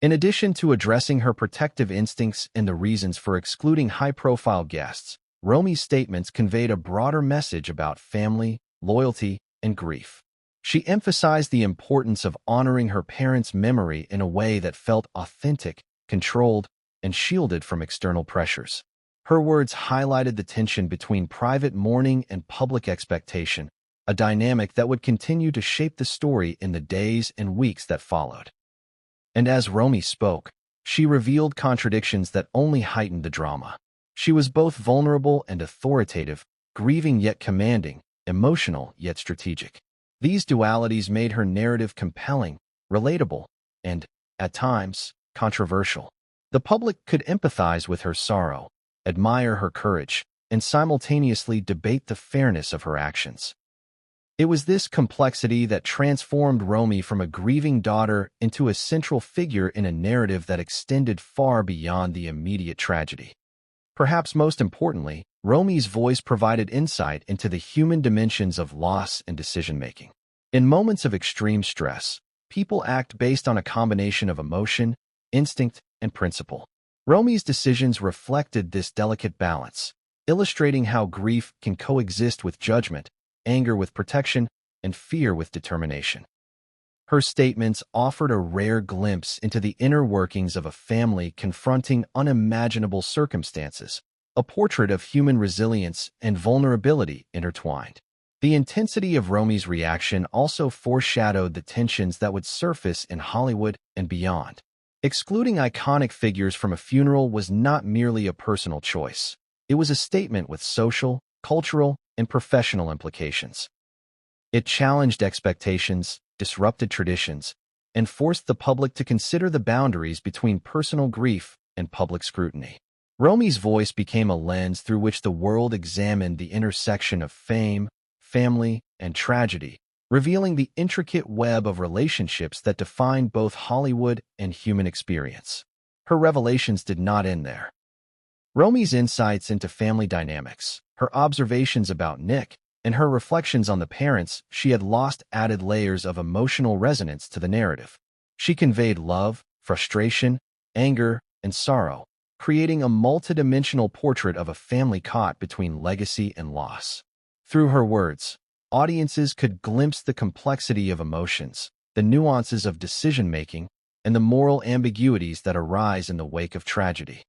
[SPEAKER 1] In addition to addressing her protective instincts and the reasons for excluding high-profile guests, Romy's statements conveyed a broader message about family, loyalty, and grief. She emphasized the importance of honoring her parents' memory in a way that felt authentic, controlled, and shielded from external pressures. Her words highlighted the tension between private mourning and public expectation, a dynamic that would continue to shape the story in the days and weeks that followed. And as Romy spoke, she revealed contradictions that only heightened the drama. She was both vulnerable and authoritative, grieving yet commanding, emotional yet strategic. These dualities made her narrative compelling, relatable, and, at times, controversial. The public could empathize with her sorrow, admire her courage, and simultaneously debate the fairness of her actions. It was this complexity that transformed Romy from a grieving daughter into a central figure in a narrative that extended far beyond the immediate tragedy. Perhaps most importantly, Romy's voice provided insight into the human dimensions of loss and decision-making. In moments of extreme stress, people act based on a combination of emotion, instinct, and principle. Romy's decisions reflected this delicate balance, illustrating how grief can coexist with judgment, anger with protection, and fear with determination. Her statements offered a rare glimpse into the inner workings of a family confronting unimaginable circumstances, a portrait of human resilience and vulnerability intertwined. The intensity of Romy's reaction also foreshadowed the tensions that would surface in Hollywood and beyond. Excluding iconic figures from a funeral was not merely a personal choice. It was a statement with social, cultural, and professional implications. It challenged expectations, disrupted traditions, and forced the public to consider the boundaries between personal grief and public scrutiny. Romy's voice became a lens through which the world examined the intersection of fame, family, and tragedy, revealing the intricate web of relationships that defined both Hollywood and human experience. Her revelations did not end there. Romy's insights into family dynamics, her observations about Nick, and her reflections on the parents she had lost added layers of emotional resonance to the narrative. She conveyed love, frustration, anger, and sorrow, creating a multidimensional portrait of a family caught between legacy and loss. Through her words, audiences could glimpse the complexity of emotions, the nuances of decision-making, and the moral ambiguities that arise in the wake of tragedy.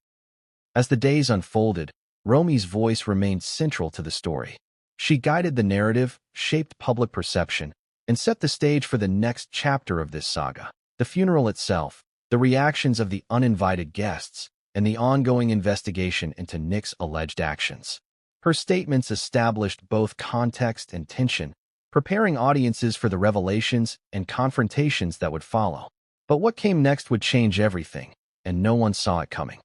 [SPEAKER 1] As the days unfolded, Romy's voice remained central to the story. She guided the narrative, shaped public perception, and set the stage for the next chapter of this saga. The funeral itself, the reactions of the uninvited guests, and the ongoing investigation into Nick's alleged actions. Her statements established both context and tension, preparing audiences for the revelations and confrontations that would follow. But what came next would change everything, and no one saw it coming.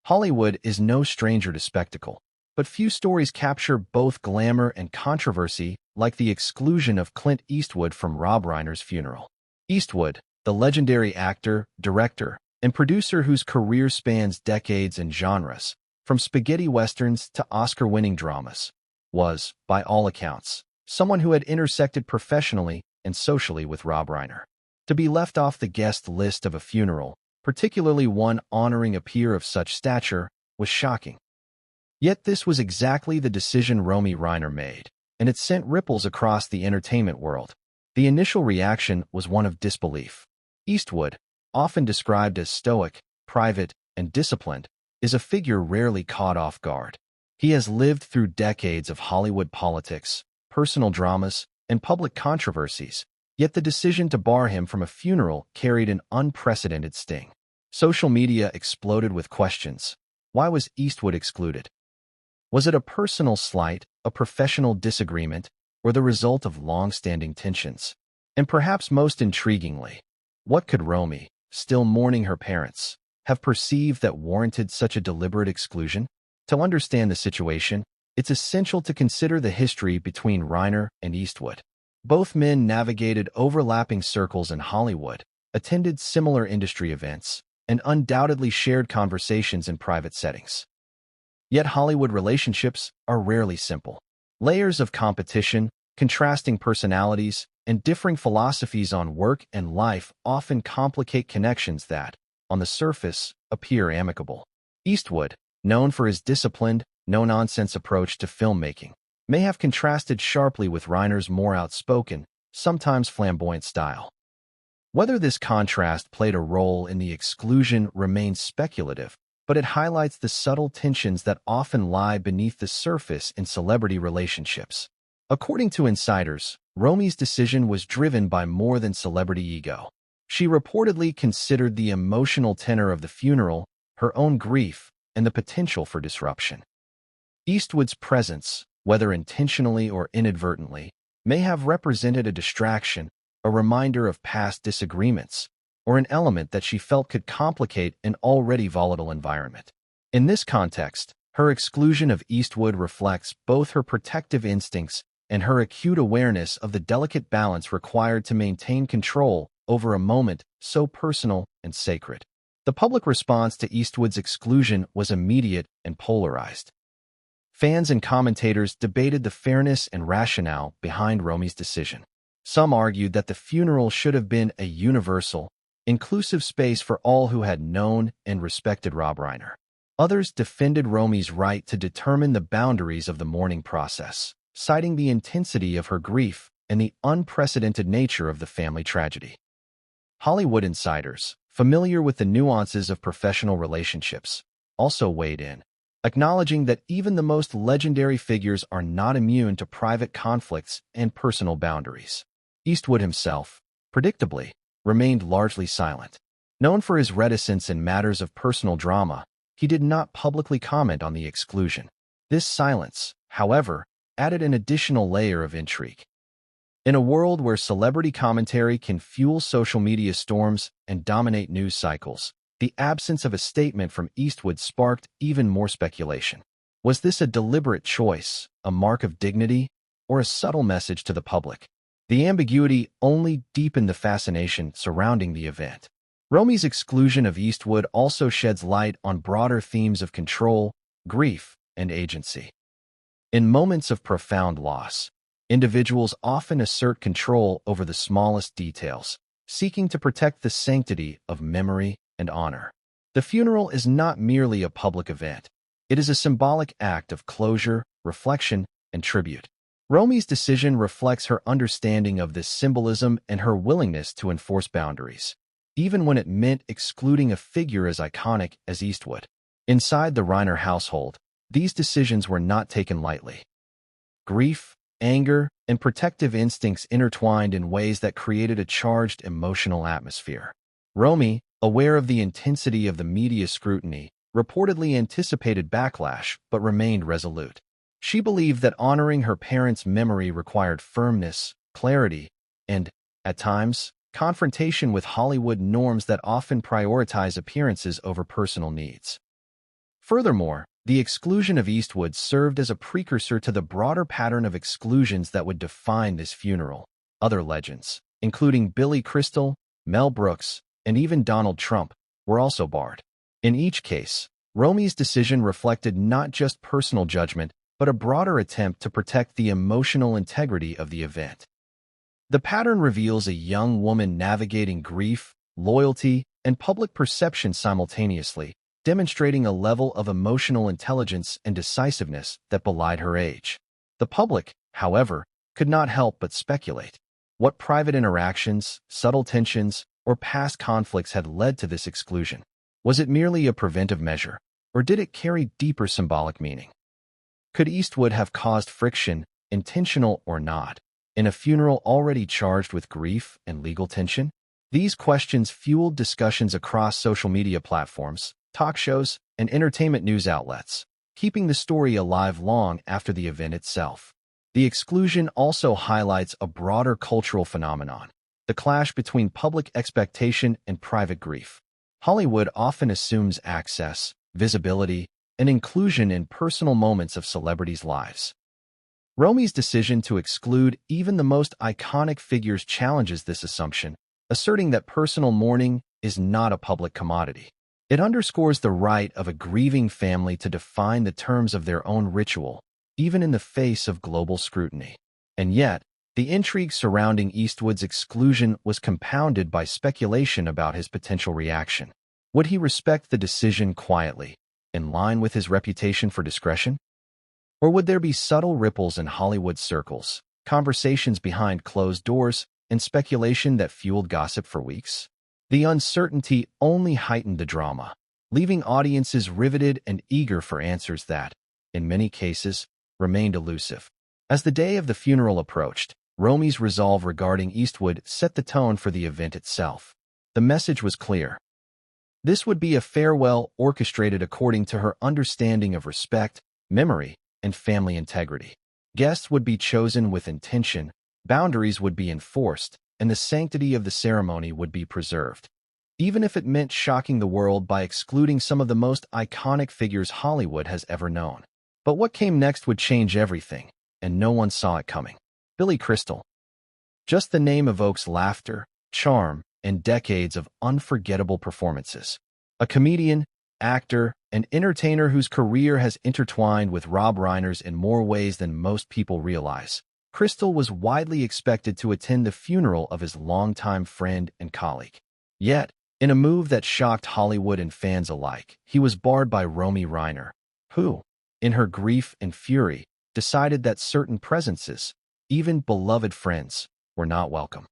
[SPEAKER 1] Hollywood is no stranger to spectacle, but few stories capture both glamour and controversy like the exclusion of Clint Eastwood from Rob Reiner's funeral. Eastwood, the legendary actor, director, and producer whose career spans decades and genres, from spaghetti westerns to Oscar-winning dramas, was, by all accounts, someone who had intersected professionally and socially with Rob Reiner. To be left off the guest list of a funeral, particularly one honoring a peer of such stature, was shocking. Yet this was exactly the decision Romy Reiner made, and it sent ripples across the entertainment world. The initial reaction was one of disbelief. Eastwood, often described as stoic, private, and disciplined, is a figure rarely caught off guard. He has lived through decades of Hollywood politics, personal dramas, and public controversies, yet the decision to bar him from a funeral carried an unprecedented sting. Social media exploded with questions. Why was Eastwood excluded? Was it a personal slight, a professional disagreement, or the result of long-standing tensions? And perhaps most intriguingly, what could Romy, still mourning her parents, have perceived that warranted such a deliberate exclusion? To understand the situation, it's essential to consider the history between Reiner and Eastwood. Both men navigated overlapping circles in Hollywood, attended similar industry events, and undoubtedly shared conversations in private settings. Yet Hollywood relationships are rarely simple. Layers of competition, contrasting personalities, and differing philosophies on work and life often complicate connections that, on the surface, appear amicable. Eastwood, known for his disciplined, no-nonsense approach to filmmaking, may have contrasted sharply with Reiner's more outspoken, sometimes flamboyant style. Whether this contrast played a role in the exclusion remains speculative, but it highlights the subtle tensions that often lie beneath the surface in celebrity relationships. According to insiders, Romy's decision was driven by more than celebrity ego. She reportedly considered the emotional tenor of the funeral, her own grief, and the potential for disruption. Eastwood's presence, whether intentionally or inadvertently, may have represented a distraction, a reminder of past disagreements, or an element that she felt could complicate an already volatile environment. In this context, her exclusion of Eastwood reflects both her protective instincts and her acute awareness of the delicate balance required to maintain control over a moment so personal and sacred. The public response to Eastwood's exclusion was immediate and polarized. Fans and commentators debated the fairness and rationale behind Romy's decision. Some argued that the funeral should have been a universal, inclusive space for all who had known and respected Rob Reiner. Others defended Romy's right to determine the boundaries of the mourning process, citing the intensity of her grief and the unprecedented nature of the family tragedy. Hollywood insiders, familiar with the nuances of professional relationships, also weighed in, acknowledging that even the most legendary figures are not immune to private conflicts and personal boundaries. Eastwood himself, predictably, remained largely silent. Known for his reticence in matters of personal drama, he did not publicly comment on the exclusion. This silence, however, added an additional layer of intrigue. In a world where celebrity commentary can fuel social media storms and dominate news cycles, the absence of a statement from Eastwood sparked even more speculation. Was this a deliberate choice, a mark of dignity, or a subtle message to the public? The ambiguity only deepened the fascination surrounding the event. Romy's exclusion of Eastwood also sheds light on broader themes of control, grief, and agency. In moments of profound loss, individuals often assert control over the smallest details, seeking to protect the sanctity of memory and honor. The funeral is not merely a public event. It is a symbolic act of closure, reflection, and tribute. Romy's decision reflects her understanding of this symbolism and her willingness to enforce boundaries, even when it meant excluding a figure as iconic as Eastwood. Inside the Reiner household, these decisions were not taken lightly. Grief, anger, and protective instincts intertwined in ways that created a charged emotional atmosphere. Romy, aware of the intensity of the media scrutiny, reportedly anticipated backlash but remained resolute. She believed that honoring her parents' memory required firmness, clarity, and, at times, confrontation with Hollywood norms that often prioritize appearances over personal needs. Furthermore, the exclusion of Eastwood served as a precursor to the broader pattern of exclusions that would define this funeral. Other legends, including Billy Crystal, Mel Brooks, and even Donald Trump, were also barred. In each case, Romy's decision reflected not just personal judgment, but a broader attempt to protect the emotional integrity of the event. The pattern reveals a young woman navigating grief, loyalty, and public perception simultaneously, demonstrating a level of emotional intelligence and decisiveness that belied her age. The public, however, could not help but speculate. What private interactions, subtle tensions, or past conflicts had led to this exclusion? Was it merely a preventive measure, or did it carry deeper symbolic meaning? Could Eastwood have caused friction, intentional or not, in a funeral already charged with grief and legal tension? These questions fueled discussions across social media platforms, talk shows, and entertainment news outlets, keeping the story alive long after the event itself. The exclusion also highlights a broader cultural phenomenon, the clash between public expectation and private grief. Hollywood often assumes access, visibility, and inclusion in personal moments of celebrities' lives. Romy's decision to exclude even the most iconic figures challenges this assumption, asserting that personal mourning is not a public commodity. It underscores the right of a grieving family to define the terms of their own ritual, even in the face of global scrutiny. And yet, the intrigue surrounding Eastwood's exclusion was compounded by speculation about his potential reaction. Would he respect the decision quietly, in line with his reputation for discretion? Or would there be subtle ripples in Hollywood circles, conversations behind closed doors, and speculation that fueled gossip for weeks? The uncertainty only heightened the drama, leaving audiences riveted and eager for answers that, in many cases, remained elusive. As the day of the funeral approached, Romy's resolve regarding Eastwood set the tone for the event itself. The message was clear. This would be a farewell orchestrated according to her understanding of respect, memory, and family integrity. Guests would be chosen with intention, boundaries would be enforced, and the sanctity of the ceremony would be preserved. Even if it meant shocking the world by excluding some of the most iconic figures Hollywood has ever known. But what came next would change everything, and no one saw it coming. Billy Crystal. Just the name evokes laughter, charm, and decades of unforgettable performances. A comedian, actor, and entertainer whose career has intertwined with Rob Reiner's in more ways than most people realize, Crystal was widely expected to attend the funeral of his longtime friend and colleague. Yet, in a move that shocked Hollywood and fans alike, he was barred by Romy Reiner, who, in her grief and fury, decided that certain presences, even beloved friends, were not welcome.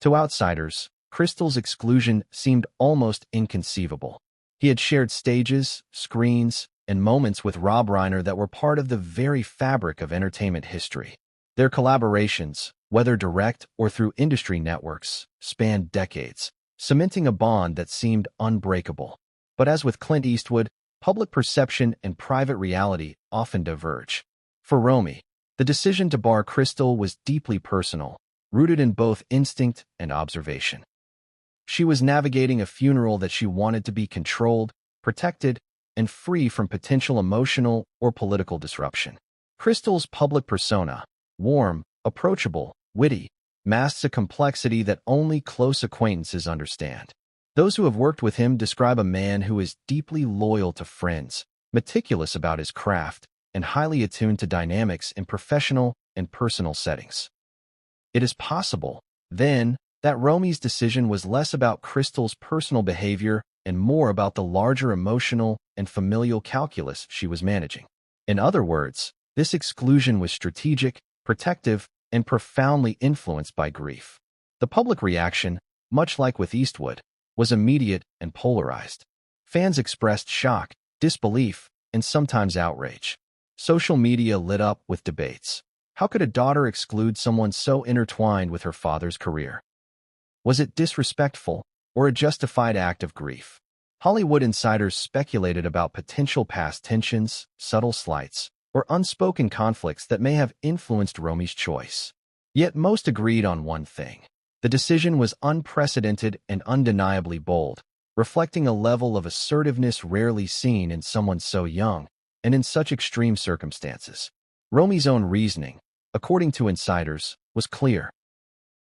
[SPEAKER 1] To outsiders, Crystal's exclusion seemed almost inconceivable. He had shared stages, screens, and moments with Rob Reiner that were part of the very fabric of entertainment history. Their collaborations, whether direct or through industry networks, spanned decades, cementing a bond that seemed unbreakable. But as with Clint Eastwood, public perception and private reality often diverge. For Romy, the decision to bar Crystal was deeply personal, rooted in both instinct and observation. She was navigating a funeral that she wanted to be controlled, protected, and free from potential emotional or political disruption. Crystal's public persona, warm, approachable, witty, masks a complexity that only close acquaintances understand. Those who have worked with him describe a man who is deeply loyal to friends, meticulous about his craft, and highly attuned to dynamics in professional and personal settings. It is possible, then, that Romy's decision was less about Crystal's personal behavior and more about the larger emotional and familial calculus she was managing. In other words, this exclusion was strategic, protective, and profoundly influenced by grief. The public reaction, much like with Eastwood, was immediate and polarized. Fans expressed shock, disbelief, and sometimes outrage. Social media lit up with debates. How could a daughter exclude someone so intertwined with her father's career? Was it disrespectful or a justified act of grief? Hollywood insiders speculated about potential past tensions, subtle slights, or unspoken conflicts that may have influenced Romy's choice. Yet most agreed on one thing. The decision was unprecedented and undeniably bold, reflecting a level of assertiveness rarely seen in someone so young and in such extreme circumstances. Romy's own reasoning, according to insiders, was clear.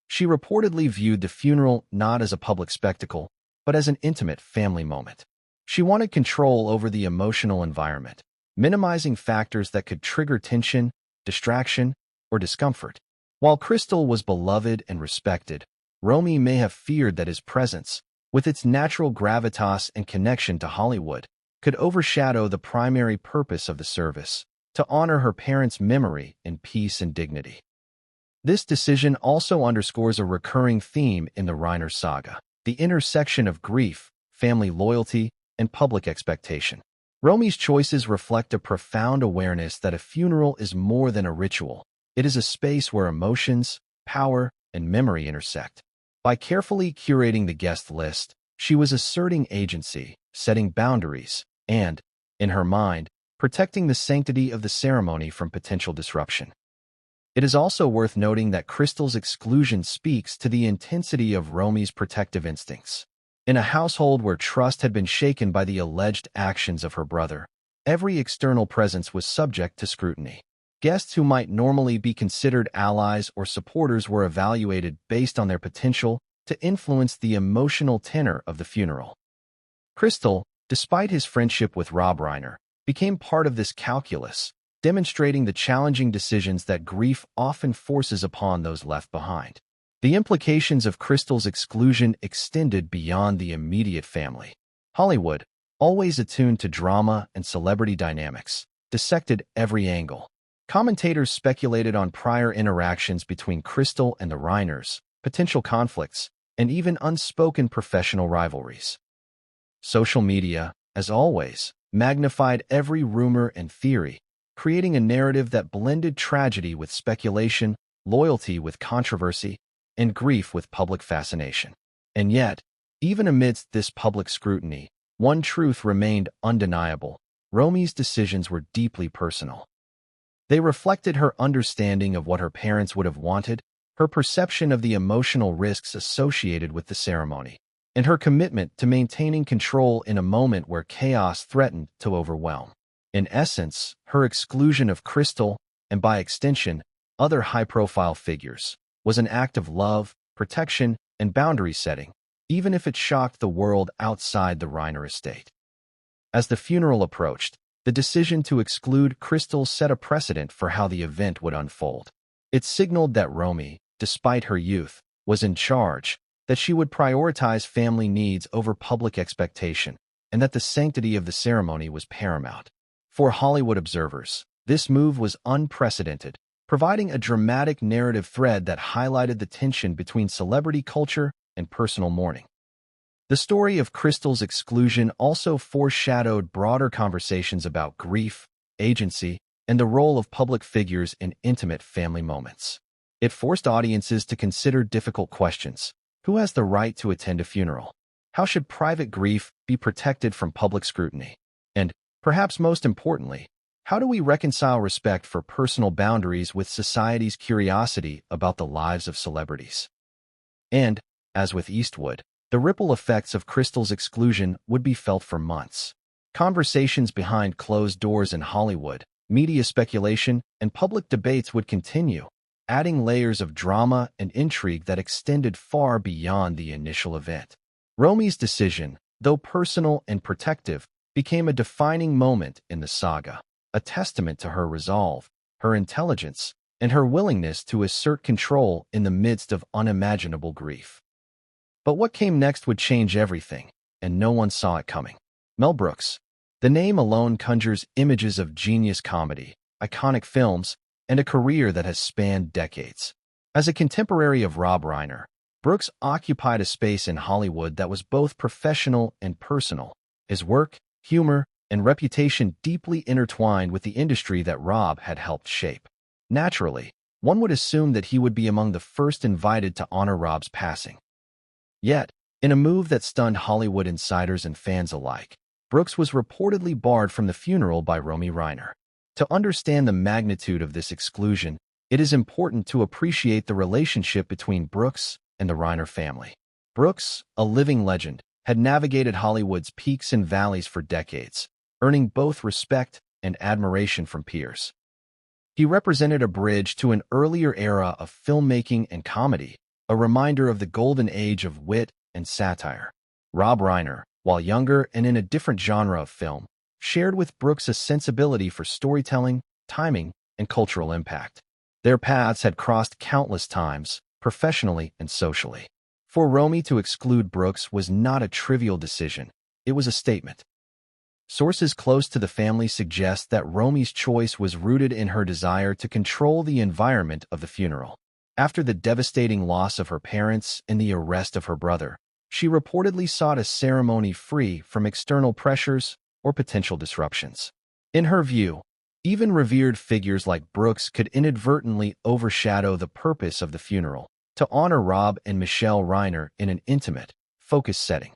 [SPEAKER 1] She reportedly viewed the funeral not as a public spectacle, but as an intimate family moment. She wanted control over the emotional environment, minimizing factors that could trigger tension, distraction, or discomfort. While Crystal was beloved and respected, Romy may have feared that his presence, with its natural gravitas and connection to Hollywood, could overshadow the primary purpose of the service, to honor her parents' memory in peace and dignity. This decision also underscores a recurring theme in the Reiner saga, the intersection of grief, family loyalty, and public expectation. Romy's choices reflect a profound awareness that a funeral is more than a ritual. It is a space where emotions, power, and memory intersect. By carefully curating the guest list, she was asserting agency, setting boundaries, and, in her mind, protecting the sanctity of the ceremony from potential disruption. It is also worth noting that Crystal's exclusion speaks to the intensity of Romy's protective instincts. In a household where trust had been shaken by the alleged actions of her brother, every external presence was subject to scrutiny. Guests who might normally be considered allies or supporters were evaluated based on their potential to influence the emotional tenor of the funeral. Crystal, despite his friendship with Rob Reiner, became part of this calculus, demonstrating the challenging decisions that grief often forces upon those left behind. The implications of Crystal's exclusion extended beyond the immediate family. Hollywood, always attuned to drama and celebrity dynamics, dissected every angle. Commentators speculated on prior interactions between Crystal and the Reiners, potential conflicts, and even unspoken professional rivalries. Social media, as always, magnified every rumor and theory, creating a narrative that blended tragedy with speculation, loyalty with controversy, and grief with public fascination. And yet, even amidst this public scrutiny, one truth remained undeniable: Romy's decisions were deeply personal. They reflected her understanding of what her parents would have wanted, her perception of the emotional risks associated with the ceremony, and her commitment to maintaining control in a moment where chaos threatened to overwhelm. In essence, her exclusion of Crystal, and by extension, other high-profile figures, was an act of love, protection, and boundary setting, even if it shocked the world outside the Reiner estate. As the funeral approached, the decision to exclude Crystal set a precedent for how the event would unfold. It signaled that Romy, despite her youth, was in charge, that she would prioritize family needs over public expectation, and that the sanctity of the ceremony was paramount. For Hollywood observers, this move was unprecedented, providing a dramatic narrative thread that highlighted the tension between celebrity culture and personal mourning. The story of Crystal's exclusion also foreshadowed broader conversations about grief, agency, and the role of public figures in intimate family moments. It forced audiences to consider difficult questions. Who has the right to attend a funeral? How should private grief be protected from public scrutiny? And, perhaps most importantly, how do we reconcile respect for personal boundaries with society's curiosity about the lives of celebrities? And, as with Eastwood, the ripple effects of Crystal's exclusion would be felt for months. Conversations behind closed doors in Hollywood, media speculation, and public debates would continue, adding layers of drama and intrigue that extended far beyond the initial event. Romy's decision, though personal and protective, became a defining moment in the saga, a testament to her resolve, her intelligence, and her willingness to assert control in the midst of unimaginable grief. But what came next would change everything, and no one saw it coming. Mel Brooks. The name alone conjures images of genius comedy, iconic films, and a career that has spanned decades. As a contemporary of Rob Reiner, Brooks occupied a space in Hollywood that was both professional and personal. His work, humor, and reputation deeply intertwined with the industry that Rob had helped shape. Naturally, one would assume that he would be among the first invited to honor Rob's passing. Yet, in a move that stunned Hollywood insiders and fans alike, Brooks was reportedly barred from the funeral by Romy Reiner. To understand the magnitude of this exclusion, it is important to appreciate the relationship between Brooks and the Reiner family. Brooks, a living legend, had navigated Hollywood's peaks and valleys for decades, earning both respect and admiration from peers. He represented a bridge to an earlier era of filmmaking and comedy, a reminder of the golden age of wit and satire. Rob Reiner, while younger and in a different genre of film, shared with Brooks a sensibility for storytelling, timing, and cultural impact. Their paths had crossed countless times, professionally and socially. For Romy to exclude Brooks was not a trivial decision, it was a statement. Sources close to the family suggest that Romy's choice was rooted in her desire to control the environment of the funeral. After the devastating loss of her parents and the arrest of her brother, she reportedly sought a ceremony free from external pressures or potential disruptions. In her view, even revered figures like Brooks could inadvertently overshadow the purpose of the funeral, to honor Rob and Michelle Reiner in an intimate, focused setting.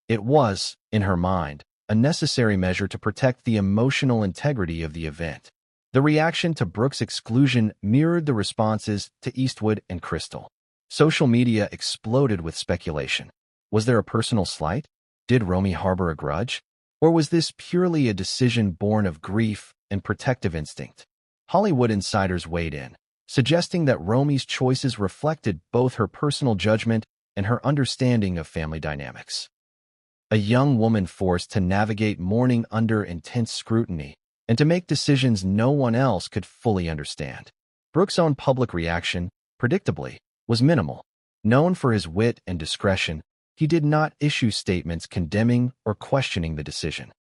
[SPEAKER 1] It was, in her mind, a necessary measure to protect the emotional integrity of the event. The reaction to Brooks' exclusion mirrored the responses to Eastwood and Crystal. Social media exploded with speculation. Was there a personal slight? Did Romy harbor a grudge? Or was this purely a decision born of grief and protective instinct? Hollywood insiders weighed in, suggesting that Romy's choices reflected both her personal judgment and her understanding of family dynamics. A young woman forced to navigate mourning under intense scrutiny and to make decisions no one else could fully understand. Brooks' own public reaction, predictably, was minimal. Known for his wit and discretion, he did not issue statements condemning or questioning the decision.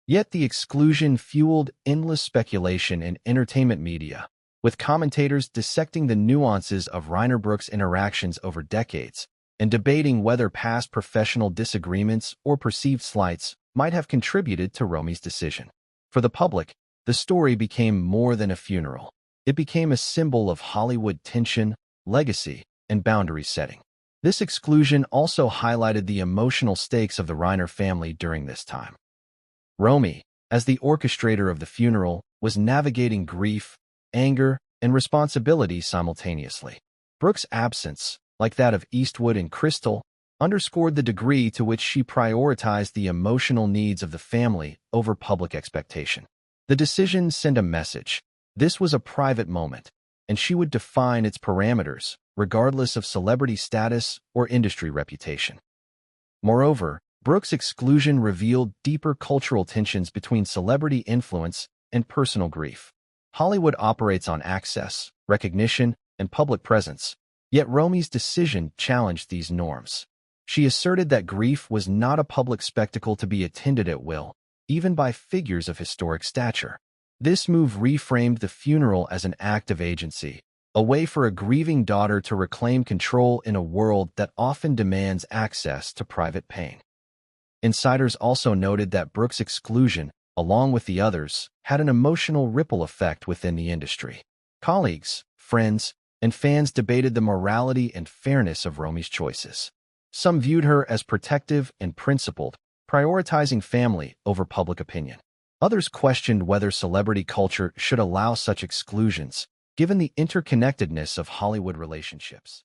[SPEAKER 1] Yet the exclusion fueled endless speculation in entertainment media, with commentators dissecting the nuances of Reiner-Brooks' interactions over decades and debating whether past professional disagreements or perceived slights might have contributed to Romy's decision. For the public, the story became more than a funeral. It became a symbol of Hollywood tension, legacy, and boundary setting. This exclusion also highlighted the emotional stakes of the Reiner family during this time. Romy, as the orchestrator of the funeral, was navigating grief, anger, and responsibility simultaneously. Brooks' absence, like that of Eastwood and Crystal, underscored the degree to which she prioritized the emotional needs of the family over public expectation. The decision sent a message. This was a private moment, and she would define its parameters, regardless of celebrity status or industry reputation. Moreover, Brooks' exclusion revealed deeper cultural tensions between celebrity influence and personal grief. Hollywood operates on access, recognition, and public presence, yet Romy's decision challenged these norms. She asserted that grief was not a public spectacle to be attended at will, even by figures of historic stature. This move reframed the funeral as an act of agency, a way for a grieving daughter to reclaim control in a world that often demands access to private pain. Insiders also noted that Brooks' exclusion, along with the others, had an emotional ripple effect within the industry. Colleagues, friends, and fans debated the morality and fairness of Romy's choices. Some viewed her as protective and principled, prioritizing family over public opinion. Others questioned whether celebrity culture should allow such exclusions, given the interconnectedness of Hollywood relationships.